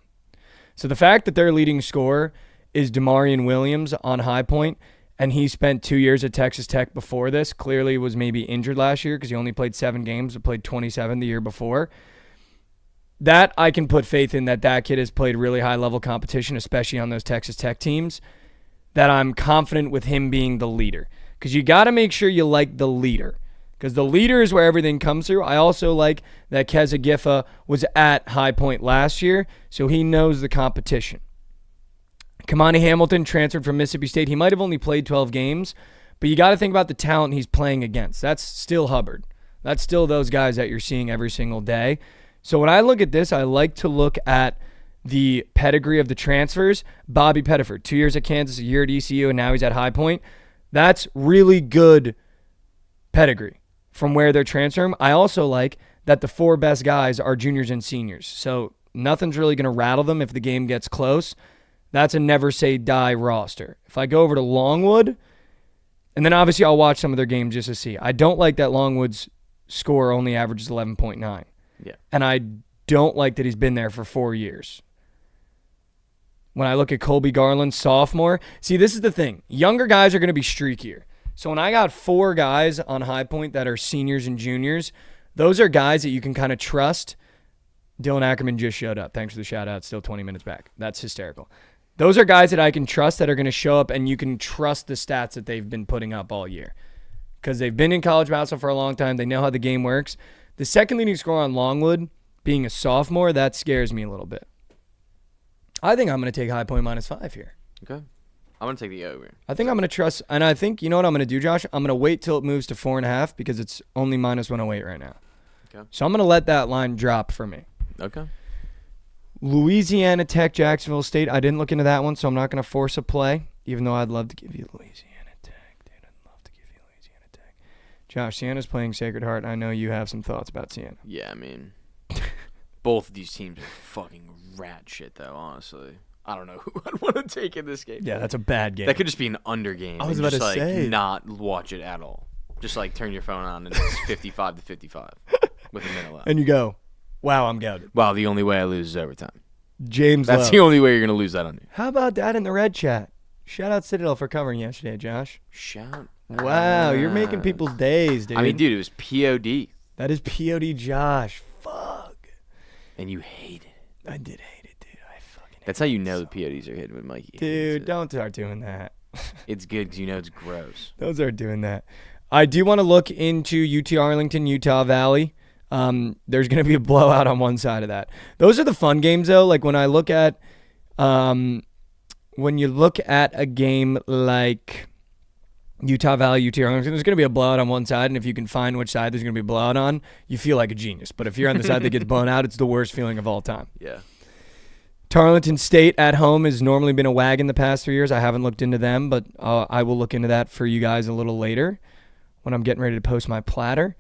So the fact that their leading scorer is Damarian Williams on High Point, and he spent 2 years at Texas Tech before this, clearly was maybe injured last year because he only played 7 games, but played 27 the year before. That I can put faith in that kid has played really high-level competition, especially on those Texas Tech teams, that I'm confident with him being the leader. Because you got to make sure you like the leader. Because the leader is where everything comes through. I also like that Keza Giffa was at High Point last year, so he knows the competition. Kamani Hamilton transferred from Mississippi State. He might have only played 12 games, but you got to think about the talent he's playing against. That's still Hubbard. That's still those guys that you're seeing every single day. So when I look at this, I like to look at the pedigree of the transfers. Bobby Pettiford, 2 years at Kansas, a year at ECU, and now he's at High Point. That's really good pedigree from where they're transferring. I also like that the 4 best guys are juniors and seniors. So nothing's really going to rattle them if the game gets close. That's a never say die roster. If I go over to Longwood, and then obviously I'll watch some of their games just to see. I don't like that Longwood's score only averages 11.9. Yeah. And I don't like that he's been there for 4 years. When I look at Colby Garland, sophomore, see, this is the thing. Younger guys are going to be streakier. So when I got 4 guys on High Point that are seniors and juniors, those are guys that you can kind of trust. Dylan Ackerman just showed up. Thanks for the shout out. Still 20 minutes back. That's hysterical. Those are guys that I can trust that are going to show up, and you can trust the stats that they've been putting up all year. Because they've been in college basketball for a long time. They know how the game works. The second leading scorer on Longwood, being a sophomore, that scares me a little bit. I think I'm going to take High Point -5 here. Okay. I'm going to take the over. I think I'm going to trust, and I think, you know what I'm going to do, Josh? I'm going to wait till it moves to 4.5 because it's only minus 108 right now. Okay. So I'm going to let that line drop for me. Okay. Louisiana Tech, Jacksonville State. I didn't look into that one, so I'm not going to force a play, even though I'd love to give you Louisiana Tech. Dude, I'd love to give you Louisiana Tech. Josh, Sienna's playing Sacred Heart. I know you have some thoughts about Sienna. Yeah, I mean, both of these teams are fucking rat shit, though, honestly. I don't know who I'd want to take in this game. Yeah, that's a bad game. That could just be an under game. I was and about just, to say. not watch it at all. Just, turn your phone on and it's 55 to 55 with a minute left. And you go, wow, I'm goaded. Wow, the only way I lose is overtime. James That's Lowe. the only way you're going to lose that under. How about that in the red chat? Shout out Citadel for covering yesterday, Josh. Shout. Wow, you're making people's days, dude. I mean, dude, it was POD. That is POD Josh. Fuck. And you hated it. I did hate it, dude. I fucking hate That's how you know the PODs are hitting with Mikey. Dude, don't start doing that. It's good because you know it's gross. Don't start doing that. I do want to look into UT Arlington, Utah Valley. There's going to be a blowout on one side of that. Those are the fun games, though. Like when I look at, when you look at a game like Utah Valley, UT Arlington, there's going to be a blowout on one side, and if you can find which side there's going to be a blowout on, you feel like a genius. But if you're on the side that gets blown out, it's the worst feeling of all time. Yeah. Tarleton State at home has normally been a wagon the past 3 years. I haven't looked into them, but I will look into that for you guys a little later when I'm getting ready to post my platter.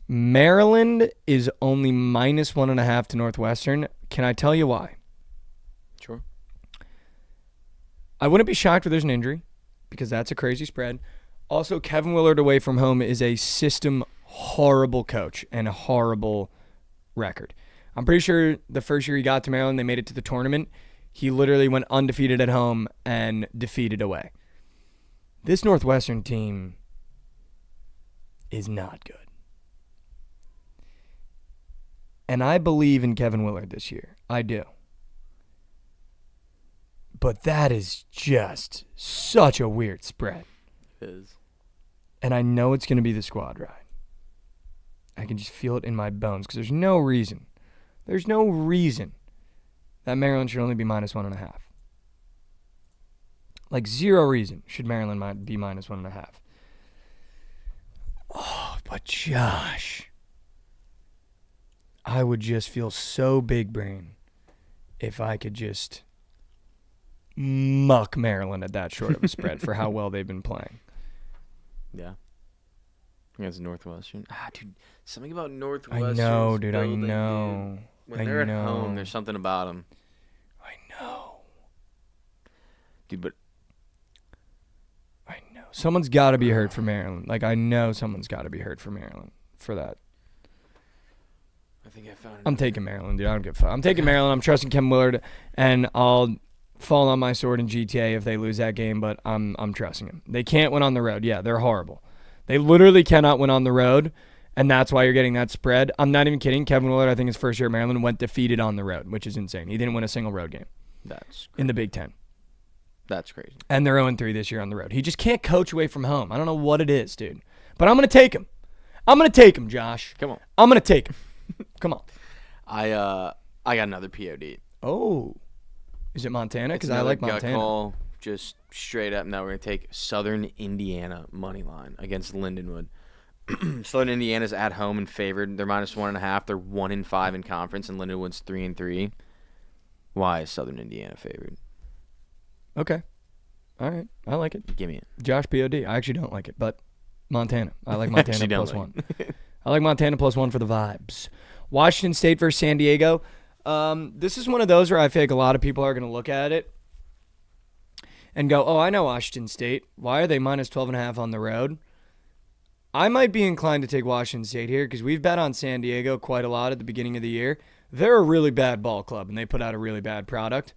Maryland is only minus 1.5 to Northwestern. Can I tell you why? Sure. I wouldn't be shocked if there's an injury because that's a crazy spread. Also, Kevin Willard away from home is a system horrible coach and a horrible record. I'm pretty sure the first year he got to Maryland, they made it to the tournament. He literally went undefeated at home and defeated away. This Northwestern team is not good. And I believe in Kevin Willard this year. I do. But that is just such a weird spread. It is. And I know it's going to be the squad ride. I can just feel it in my bones because there's no reason that Maryland should only be minus 1.5. Like zero reason should Maryland be minus 1.5. Oh, but Josh, I would just feel so big brain if I could just muck Maryland at that short of a spread for how well they've been playing. Yeah. Against Northwestern. Dude, something about Northwestern. I know, dude. I building, know. Dude. When they're at home, there's something about them. I know. Dude, but I know. Someone's got to be hurt for Maryland. Like, I know someone's got to be hurt for Maryland for that. I think I found it. I'm taking Maryland, dude. I don't give a fuck. I'm taking Maryland. I'm trusting Kevin Willard, and I'll fall on my sword in GTA if they lose that game, but I'm trusting him. They can't win on the road. Yeah, they're horrible. They literally cannot win on the road, and that's why you're getting that spread. I'm not even kidding. Kevin Willard, I think his first year at Maryland, went defeated on the road, which is insane. He didn't win a single road game in the Big Ten. That's crazy. And they're 0-3 this year on the road. He just can't coach away from home. I don't know what it is, dude. But I'm going to take him. I'm going to take him, Josh. Come on. I'm going to take him. Come on. I got another POD. Oh. Is it Montana? Because I like Gut Montana. call, just straight up. Now we're going to take Southern Indiana money line against Lindenwood. Southern Indiana's at home and favored. They're minus 1.5. They're 1-5 in conference, and Lindenwood's 3-3. Why is Southern Indiana favored? Okay. All right. I like it. Give me it. Josh POD. I actually don't like it, but Montana. I like Montana Actually don't plus like one. I like Montana plus one for the vibes. Washington State versus San Diego. This is one of those where I feel like a lot of people are going to look at it and go, oh, I know Washington State. Why are they minus 12.5 on the road? I might be inclined to take Washington State here because we've bet on San Diego quite a lot at the beginning of the year. They're a really bad ball club, and they put out a really bad product.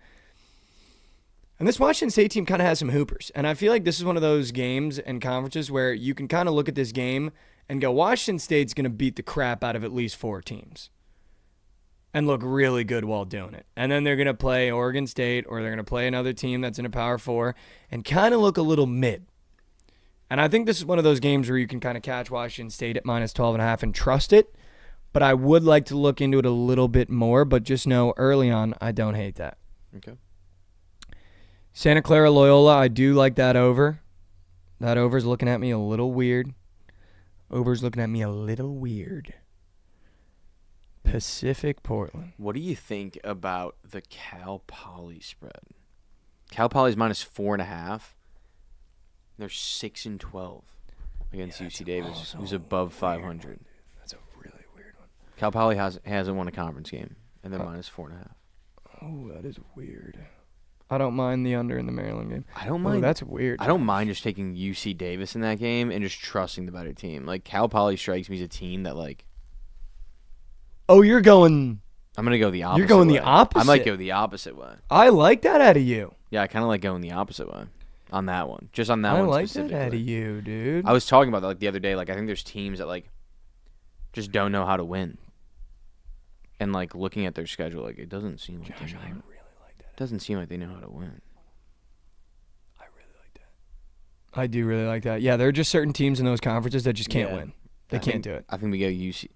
And this Washington State team kind of has some hoopers. And I feel like this is one of those games and conferences where you can kind of look at this game and go, Washington State's going to beat the crap out of at least 4 teams and look really good while doing it. And then they're going to play Oregon State or they're going to play another team that's in a Power 4 and kind of look a little mid. And I think this is one of those games where you can kind of catch Washington State at minus 12.5 and trust it. But I would like to look into it a little bit more. But just know early on, I don't hate that. Okay. Santa Clara Loyola, I do like that over. That over's looking at me a little weird. Over's looking at me a little weird. Pacific Portland. What do you think about the Cal Poly spread? Cal Poly's -4.5. They're 6-12 against UC Davis, who's above 500. That's a really weird one. Cal Poly hasn't won a conference game, and they're -4.5. Oh, that is weird. I don't mind the under in the Maryland game. I don't mind. That's weird. I don't mind just taking UC Davis in that game and just trusting the better team. Like, Cal Poly strikes me as a team that, like... Oh, you're going... I'm going to go the opposite You're going way. the opposite? I might go the opposite way. I like that out of you. Yeah, I kind of like going the opposite way on that one. Just on that I one like that specifically. out of you, dude. I was talking about that like the other day. Like, I think there's teams that, like, just don't know how to win. And, like, looking at their schedule, like, it doesn't seem like Josh, they know. I really like that. It doesn't seem like they know how to win. I really like that. I do really like that. Yeah, there are just certain teams in those conferences that just can't win. They can't do it. I think we go UC.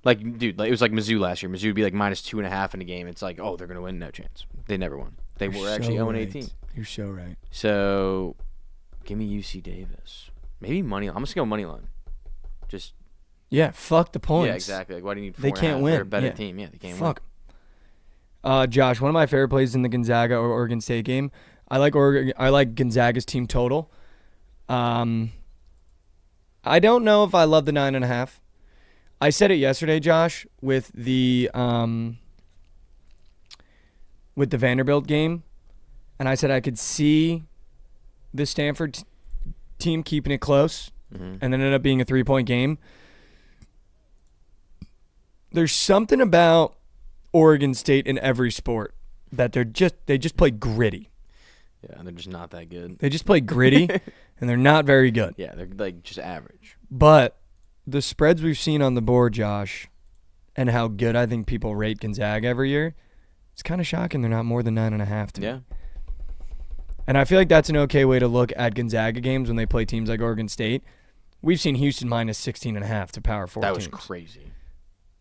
Like, dude, like, it was like Mizzou last year. Mizzou would be like -2.5 in a game. It's like, oh, they're going to win. No chance. They never won. They were actually 0-18. You're so right. So, give me UC Davis. Maybe money line. I'm just going to go money line. Just, Yeah, fuck the points. yeah, exactly. Like, why do you need 4.5? They can't win. They're a better Yeah. team. Yeah, they can't Fuck. Josh, one of my favorite plays in the Gonzaga or Oregon State game. I like Gonzaga's team total. I don't know if I love the 9.5. I said it yesterday, Josh, with the Vanderbilt game, and I said I could see the Stanford team keeping it close, and then ended up being a 3-point game. There's something about Oregon State in every sport that they just play gritty. Yeah, and they're just not that good. They just play gritty, and they're not very good. Yeah, they're, like, just average. But the spreads we've seen on the board, Josh, and how good I think people rate Gonzaga every year, it's kind of shocking they're not more than 9.5 to me. Yeah. And I feel like that's an okay way to look at Gonzaga games when they play teams like Oregon State. We've seen Houston -16.5 to Power 4 That was teams, crazy.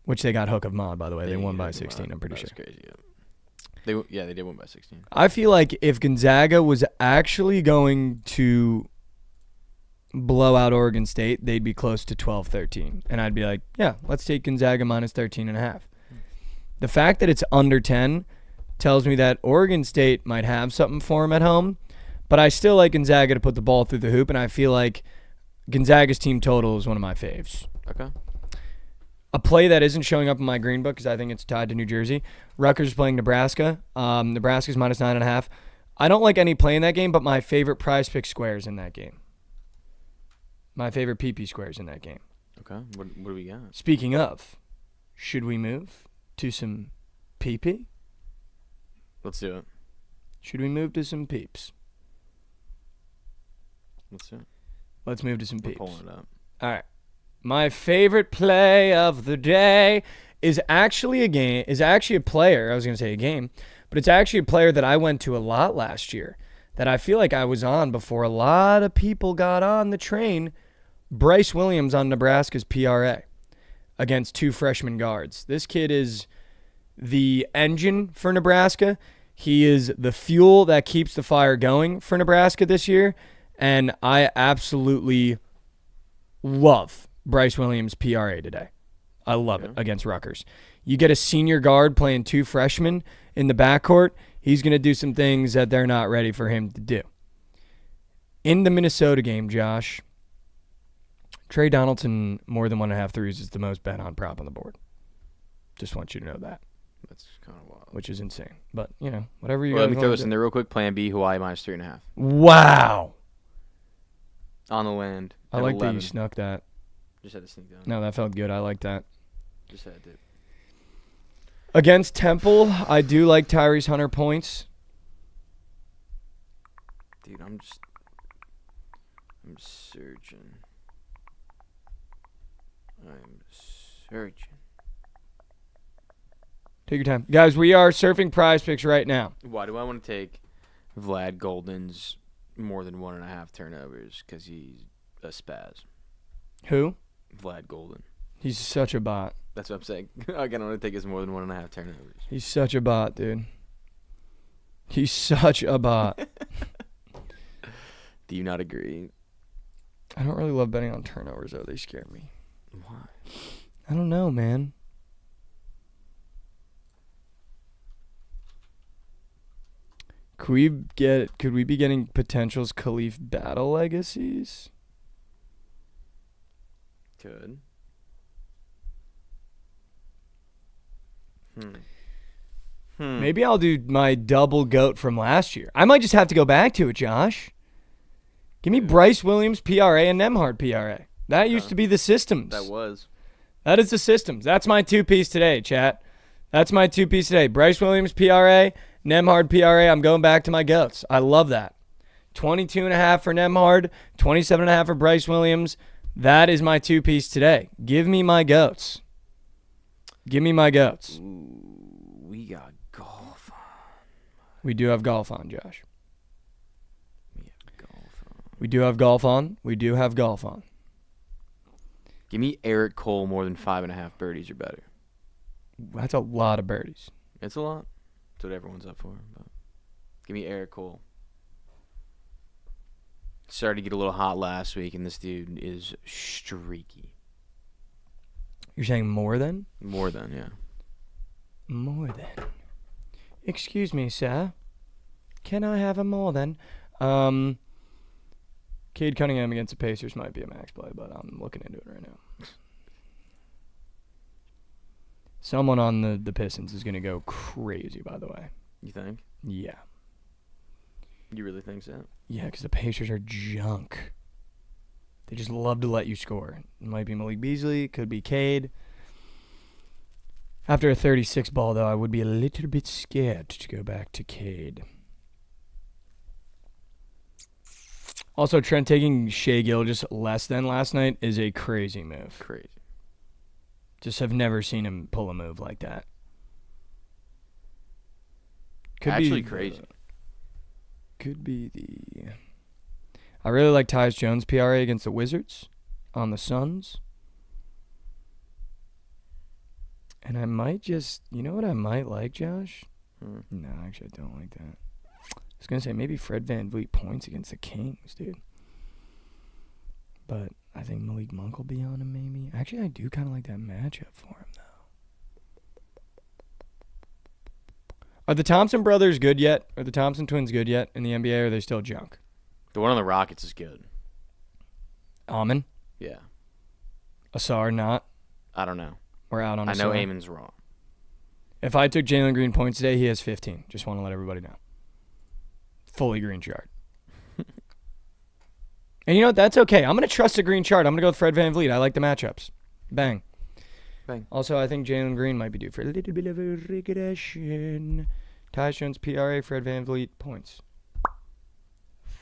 which they got hook of mod, by the way. They won by 16, I'm pretty sure. That was crazy, yeah. They did win by 16. I feel like if Gonzaga was actually going to blow out Oregon State, they'd be close to 12-13. And I'd be like, yeah, let's take Gonzaga -13.5. The fact that it's under 10 tells me that Oregon State might have something for them at home, but I still like Gonzaga to put the ball through the hoop, and I feel like Gonzaga's team total is one of my faves. Okay. A play that isn't showing up in my green book because I think it's tied to New Jersey. Rutgers is playing Nebraska. Nebraska's -9.5. I don't like any play in that game, but my favorite prize pick squares in that game. My favorite PP squares in that game. Okay. What do we got? Speaking of, should we move to some PP? Let's do it. Should we move to some peeps? Let's do it. Let's move to some We're peeps. pulling it up. All right. My favorite play of the day is actually a player. I was going to say a game, but it's actually a player that I went to a lot last year that I feel like I was on before a lot of people got on the train. Bryce Williams on Nebraska's PRA against 2 freshman guards. This kid is the engine for Nebraska. He is the fuel that keeps the fire going for Nebraska this year, and I absolutely love Bryce Williams' PRA today. I love it against Rutgers. You get a senior guard playing 2 freshmen in the backcourt, he's going to do some things that they're not ready for him to do. In the Minnesota game, Josh, Trey Donaldson more than 1.5 threes is the most bet on prop on the board. Just want you to know that. That's kind of wild. Which is insane. But, you know, whatever you Well, guys let me throw want this to in do. there real quick. Plan B, Hawaii -3.5. Wow. On the land. I at like that 11. you snuck that. Just had to sneak down. No, that felt good. I like that. Just had to. Against Temple, I do like Tyrese Hunter points. Dude, I'm searching. I'm searching. Take your time. Guys, we are surfing prize picks right now. Why do I want to take Vlad Golden's more than 1.5 turnovers? Because he's a spaz. Who? Vlad Golden. He's such a bot. That's what I'm saying. Again, I want to take his more than 1.5 turnovers. He's such a bot, dude. He's such a bot. Do you not agree? I don't really love betting on turnovers, though. They scare me. Why? I don't know, man. Could we be getting potentials Khalif battle legacies? Could. Maybe I'll do my double GOAT from last year. I might just have to go back to it, Josh. Give me Bryce Williams PRA and Nemhard PRA. That used to be the systems. That was. That is the systems. That's my two-piece today, chat. That's my two-piece today. Bryce Williams PRA, Nemhard PRA. I'm going back to my GOATs. I love that. 22.5 for Nemhard, 27.5 for Bryce Williams. That is my two-piece today. Give me my GOATs. Give me my GOATs. Ooh, we got golf on. We do have golf on, Josh. We have golf on. We do have golf on. We do have golf on. Give me Eric Cole more than 5.5 birdies or better. That's a lot of birdies. It's a lot. That's what everyone's up for. But give me Eric Cole. Started to get a little hot last week, and this dude is streaky. You're saying more than? More than, yeah. More than. Excuse me, sir. Can I have a more than? Cade Cunningham against the Pacers might be a max play, but I'm looking into it right now. Someone on the Pistons is going to go crazy, by the way. You think? Yeah. You really think so? Yeah, because the Pacers are junk. They just love to let you score. It might be Malik Beasley. Could be Cade. After a 36 ball, though, I would be a little bit scared to go back to Cade. Also, Trent taking Shea Gilgeous less than last night is a crazy move. Crazy. Just have never seen him pull a move like that. Could Actually be crazy. Could be the... I really like Tyus Jones' PRA against the Wizards on the Suns. And I might just... You know what I might like, Josh? No, actually, I don't like that. I was going to say maybe Fred VanVleet points against the Kings, dude. But I think Malik Monk will be on him, maybe. Actually, I do kind of like that matchup for him, though. Are the Thompson brothers good yet? Are the Thompson twins good yet in the NBA, or are they still junk? The one on the Rockets is good. Amon? Yeah. Asar not? I don't know. We're out on I Asar. know Amon's wrong. If I took Jalen Green points today, he has 15. Just want to let everybody know. Fully green chart. And you know what? That's okay. I'm going to trust a green chart. I'm going to go with Fred VanVleet. I like the matchups. Bang. Bang. Also, I think Jalen Green might be due for a little bit of a regression. Tyus Jones, PRA, Fred VanVleet, points.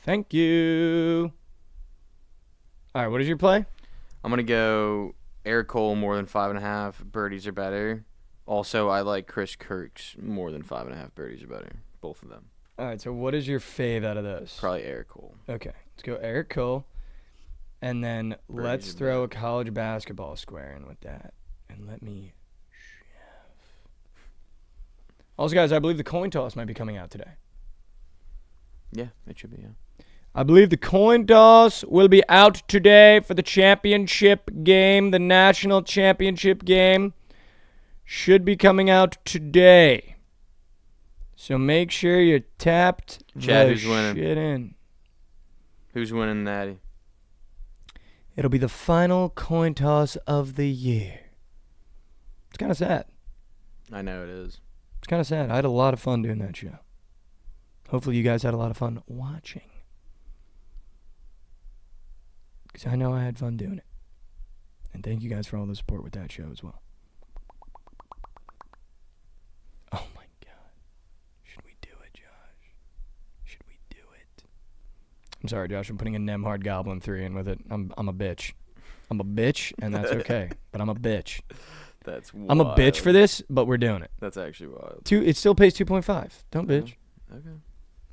Thank you. All right, what is your play? I'm going to go Eric Cole more than 5.5 birdies or better. Also, I like Chris Kirk's more than 5.5 birdies or better. Both of them. All right, so what is your fave out of those? Probably Eric Cole. Okay, let's go Eric Cole. And then let's throw a college basketball square in with that. And let me chef. Also, guys, I believe the coin toss might be coming out today. Yeah, it should be, yeah. I believe the coin toss will be out today for the championship game. The national championship game should be coming out today. So make sure you're tapped Chad, the who's winning? shit in. Who's winning that? It'll be the final coin toss of the year. It's kind of sad. I know it is. It's kind of sad. I had a lot of fun doing that show. Hopefully you guys had a lot of fun watching. Because I know I had fun doing it. And thank you guys for all the support with that show as well. Oh my God. Should we do it, Josh? Should we do it? I'm sorry, Josh. I'm putting a Nemhard Goblin 3 in with it. I'm a bitch. I'm a bitch, and that's okay. But I'm a bitch. That's wild. I'm a bitch for this, but we're doing it. That's actually wild. It still pays 2.5. Don't bitch. Okay.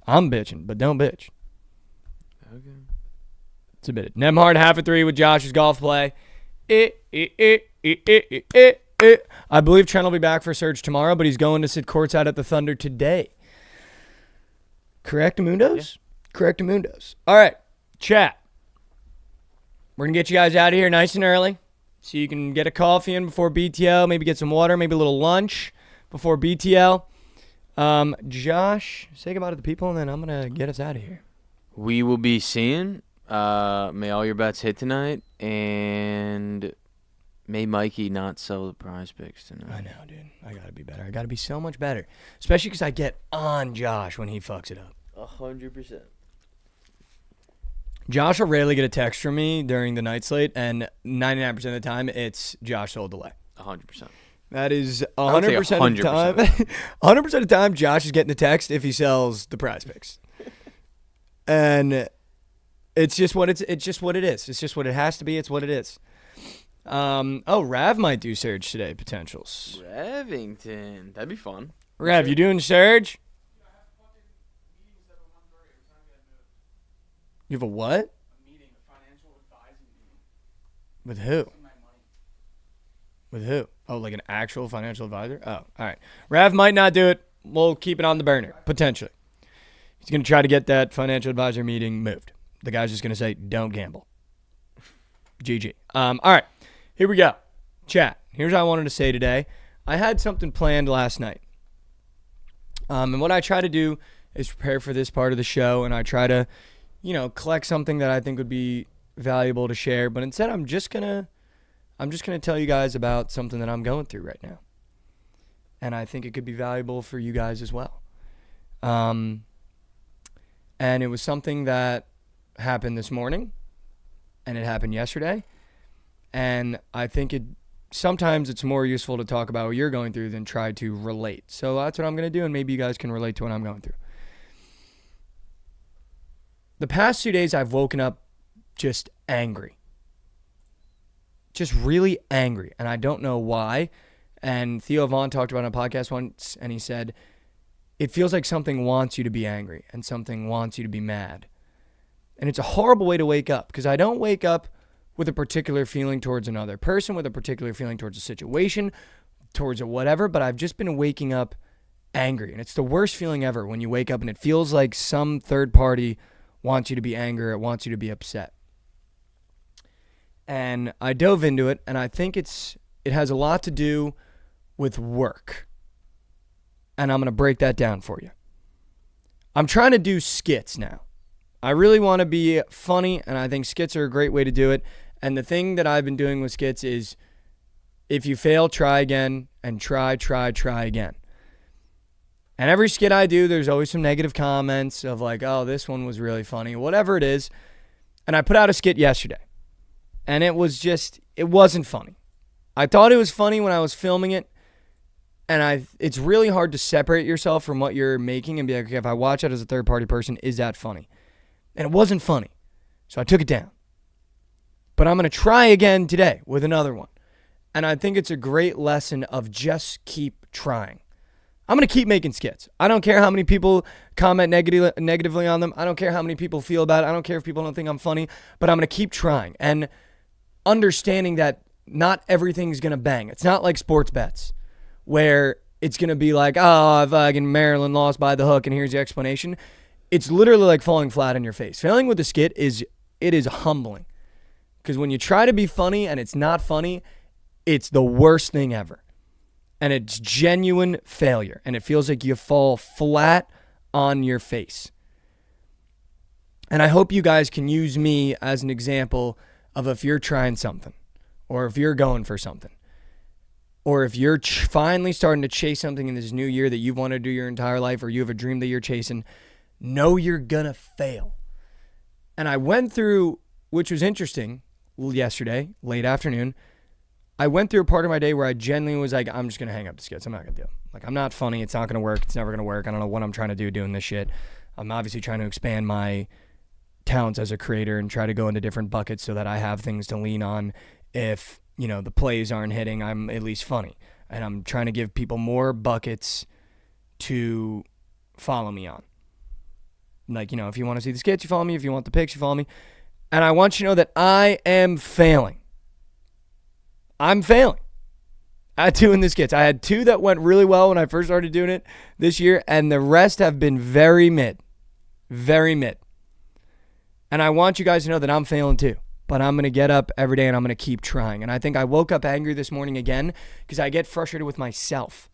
I'm bitching, but don't bitch. Okay. Submitted. Nemhard, half a 3 with Josh's golf play. I believe Trent will be back for Surge tomorrow, but he's going to sit courtside at the Thunder today. Correctamundos? Correctamundos. All right, chat. We're going to get you guys out of here nice and early so you can get a coffee in before BTL, maybe get some water, maybe a little lunch before BTL. Josh, say goodbye to the people, and then I'm going to get us out of here. We will be seeing. May all your bets hit tonight, and may Mikey not sell the prize picks tonight. I know, dude. I got to be better. I got to be so much better, especially because I get on Josh when he fucks it up. 100%. Josh will rarely get a text from me during the night slate, and 99% of the time, it's Josh sold delay. 100%. That is I would say 100% of the time. 100% of the time, Josh is getting the text if he sells the prize picks. And it's just what it is. It's just what it has to be. It's what it is. Rav might do Surge today, potentials. Revington. That'd be fun. Rav, you doing Surge? You have a what? A meeting, a financial advising meeting. With who? My money. With who? Oh, like an actual financial advisor? Oh, all right. Rav might not do it. We'll keep it on the burner, potentially. He's going to try to get that financial advisor meeting moved. The guy's just going to say, don't gamble. GG. All right. Here we go. Chat. Here's what I wanted to say today. I had something planned last night. And what I try to do is prepare for this part of the show, and I try to, collect something that I think would be valuable to share. But instead, I'm just gonna tell you guys about something that I'm going through right now, and I think it could be valuable for you guys as well. And it was something that happened this morning, and it happened yesterday, and I think sometimes it's more useful to talk about what you're going through than try to relate. So that's what I'm gonna do, and maybe you guys can relate to what I'm going through. The past 2 days, I've woken up just angry. Just really angry. And I don't know why. And Theo Vaughn talked about it on a podcast once, and he said, it feels like something wants you to be angry and something wants you to be mad. And it's a horrible way to wake up, because I don't wake up with a particular feeling towards another person, with a particular feeling towards a situation, towards a whatever, but I've just been waking up angry. And it's the worst feeling ever when you wake up and it feels like some third party wants you to be angry, it wants you to be upset. And I dove into it, and I think it has a lot to do with work. And I'm going to break that down for you. I'm trying to do skits now. I really want to be funny, and I think skits are a great way to do it. And the thing that I've been doing with skits is, if you fail, try again, and try again. And every skit I do, there's always some negative comments of like, oh, this one was really funny, whatever it is. And I put out a skit yesterday, and it wasn't funny. I thought it was funny when I was filming it, and it's really hard to separate yourself from what you're making and be like, okay, if I watch it as a third-party person, is that funny? And it wasn't funny, so I took it down. But I'm going to try again today with another one. And I think it's a great lesson of just keep trying. I'm going to keep making skits. I don't care how many people comment negatively on them. I don't care how many people feel about it. I don't care if people don't think I'm funny, but I'm going to keep trying and understanding that not everything's going to bang. It's not like sports bets where it's going to be like, oh, fucking Maryland lost by the hook and here's the explanation. It's literally like falling flat on your face. Failing with a skit is humbling, because when you try to be funny and it's not funny, it's the worst thing ever. And it's genuine failure. And it feels like you fall flat on your face. And I hope you guys can use me as an example of if you're trying something, or if you're going for something, or if you're finally starting to chase something in this new year that you've wanted to do your entire life, or you have a dream that you're chasing, know you're gonna fail. And I went through, which was interesting, yesterday, late afternoon, I went through a part of my day where I genuinely was like, I'm just going to hang up the skits. I'm not going to do it. Like, I'm not funny. It's not going to work. It's never going to work. I don't know what I'm trying to do doing this shit. I'm obviously trying to expand my talents as a creator and try to go into different buckets so that I have things to lean on. If, the plays aren't hitting, I'm at least funny. And I'm trying to give people more buckets to follow me on. Like, if you want to see the skits, you follow me. If you want the pics, you follow me. And I want you to know that I am failing. I'm failing at doing the skits. I had 2 that went really well when I first started doing it this year, and the rest have been very mid. Very mid. And I want you guys to know that I'm failing too. But I'm going to get up every day and I'm going to keep trying. And I think I woke up angry this morning again because I get frustrated with myself.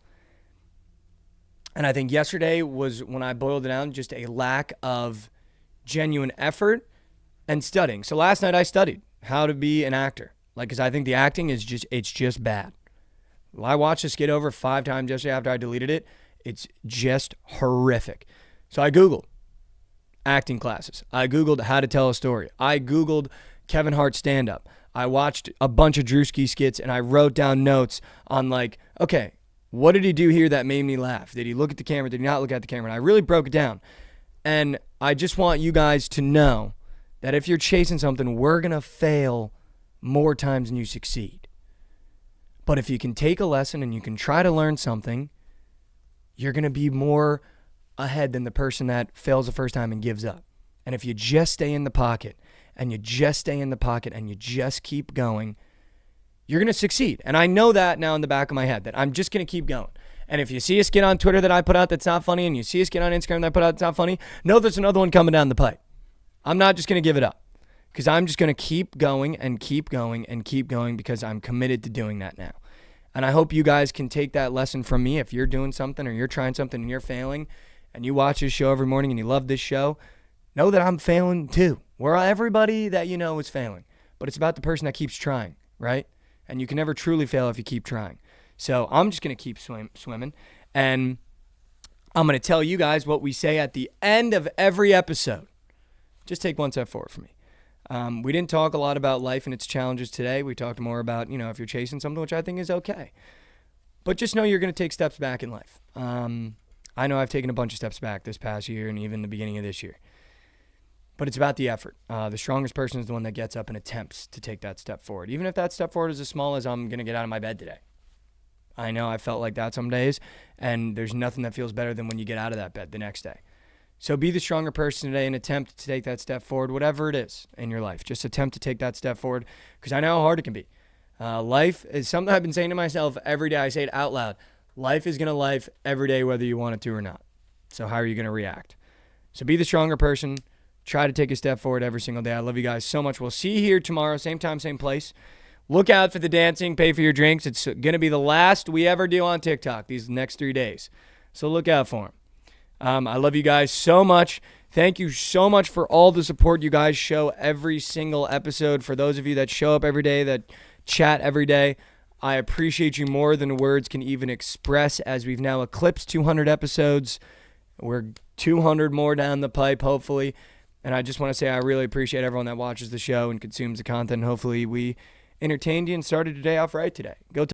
And I think yesterday was, when I boiled it down, just a lack of genuine effort and studying. So last night I studied how to be an actor. Because I think the acting is just bad. Well, I watched the skit over 5 times yesterday after I deleted it. It's just horrific. So I Googled acting classes. I Googled how to tell a story. I Googled Kevin Hart stand-up. I watched a bunch of Drewski skits, and I wrote down notes on okay, what did he do here that made me laugh? Did he look at the camera? Did he not look at the camera? And I really broke it down. And I just want you guys to know that if you're chasing something, we're going to fail more times than you succeed. But if you can take a lesson and you can try to learn something, you're going to be more ahead than the person that fails the first time and gives up. And if you just stay in the pocket and you just stay in the pocket and you just keep going, you're going to succeed. And I know that now in the back of my head, that I'm just going to keep going. And if you see a skit on Twitter that I put out that's not funny, and you see a skit on Instagram that I put out that's not funny, know there's another one coming down the pipe. I'm not just going to give it up, because I'm just going to keep going and keep going and keep going, because I'm committed to doing that now. And I hope you guys can take that lesson from me. If you're doing something or you're trying something and you're failing, and you watch this show every morning and you love this show, know that I'm failing too. Everybody that you know is failing. But it's about the person that keeps trying, right? And you can never truly fail if you keep trying. So I'm just going to keep swimming. And I'm going to tell you guys what we say at the end of every episode. Just take one step forward for me. We didn't talk a lot about life and its challenges today. We talked more about, if you're chasing something, which I think is okay. But just know you're going to take steps back in life. I know I've taken a bunch of steps back this past year and even the beginning of this year. But it's about the effort. The strongest person is the one that gets up and attempts to take that step forward. Even if that step forward is as small as I'm going to get out of my bed today. I know I felt like that some days, and there's nothing that feels better than when you get out of that bed the next day. So be the stronger person today and attempt to take that step forward, whatever it is in your life. Just attempt to take that step forward, because I know how hard it can be. Life is something I've been saying to myself every day. I say it out loud. Life is going to life every day, whether you want it to or not. So how are you going to react? So be the stronger person. Try to take a step forward every single day. I love you guys so much. We'll see you here tomorrow, same time, same place. Look out for the dancing. Pay for your drinks. It's going to be the last we ever do on TikTok these next 3 days. So look out for them. I love you guys so much. Thank you so much for all the support you guys show every single episode. For those of you that show up every day, that chat every day, I appreciate you more than words can even express, as we've now eclipsed 200 episodes. We're 200 more down the pipe, hopefully. And I just want to say I really appreciate everyone that watches the show and consumes the content. Hopefully we entertained you and started your day off right today. Go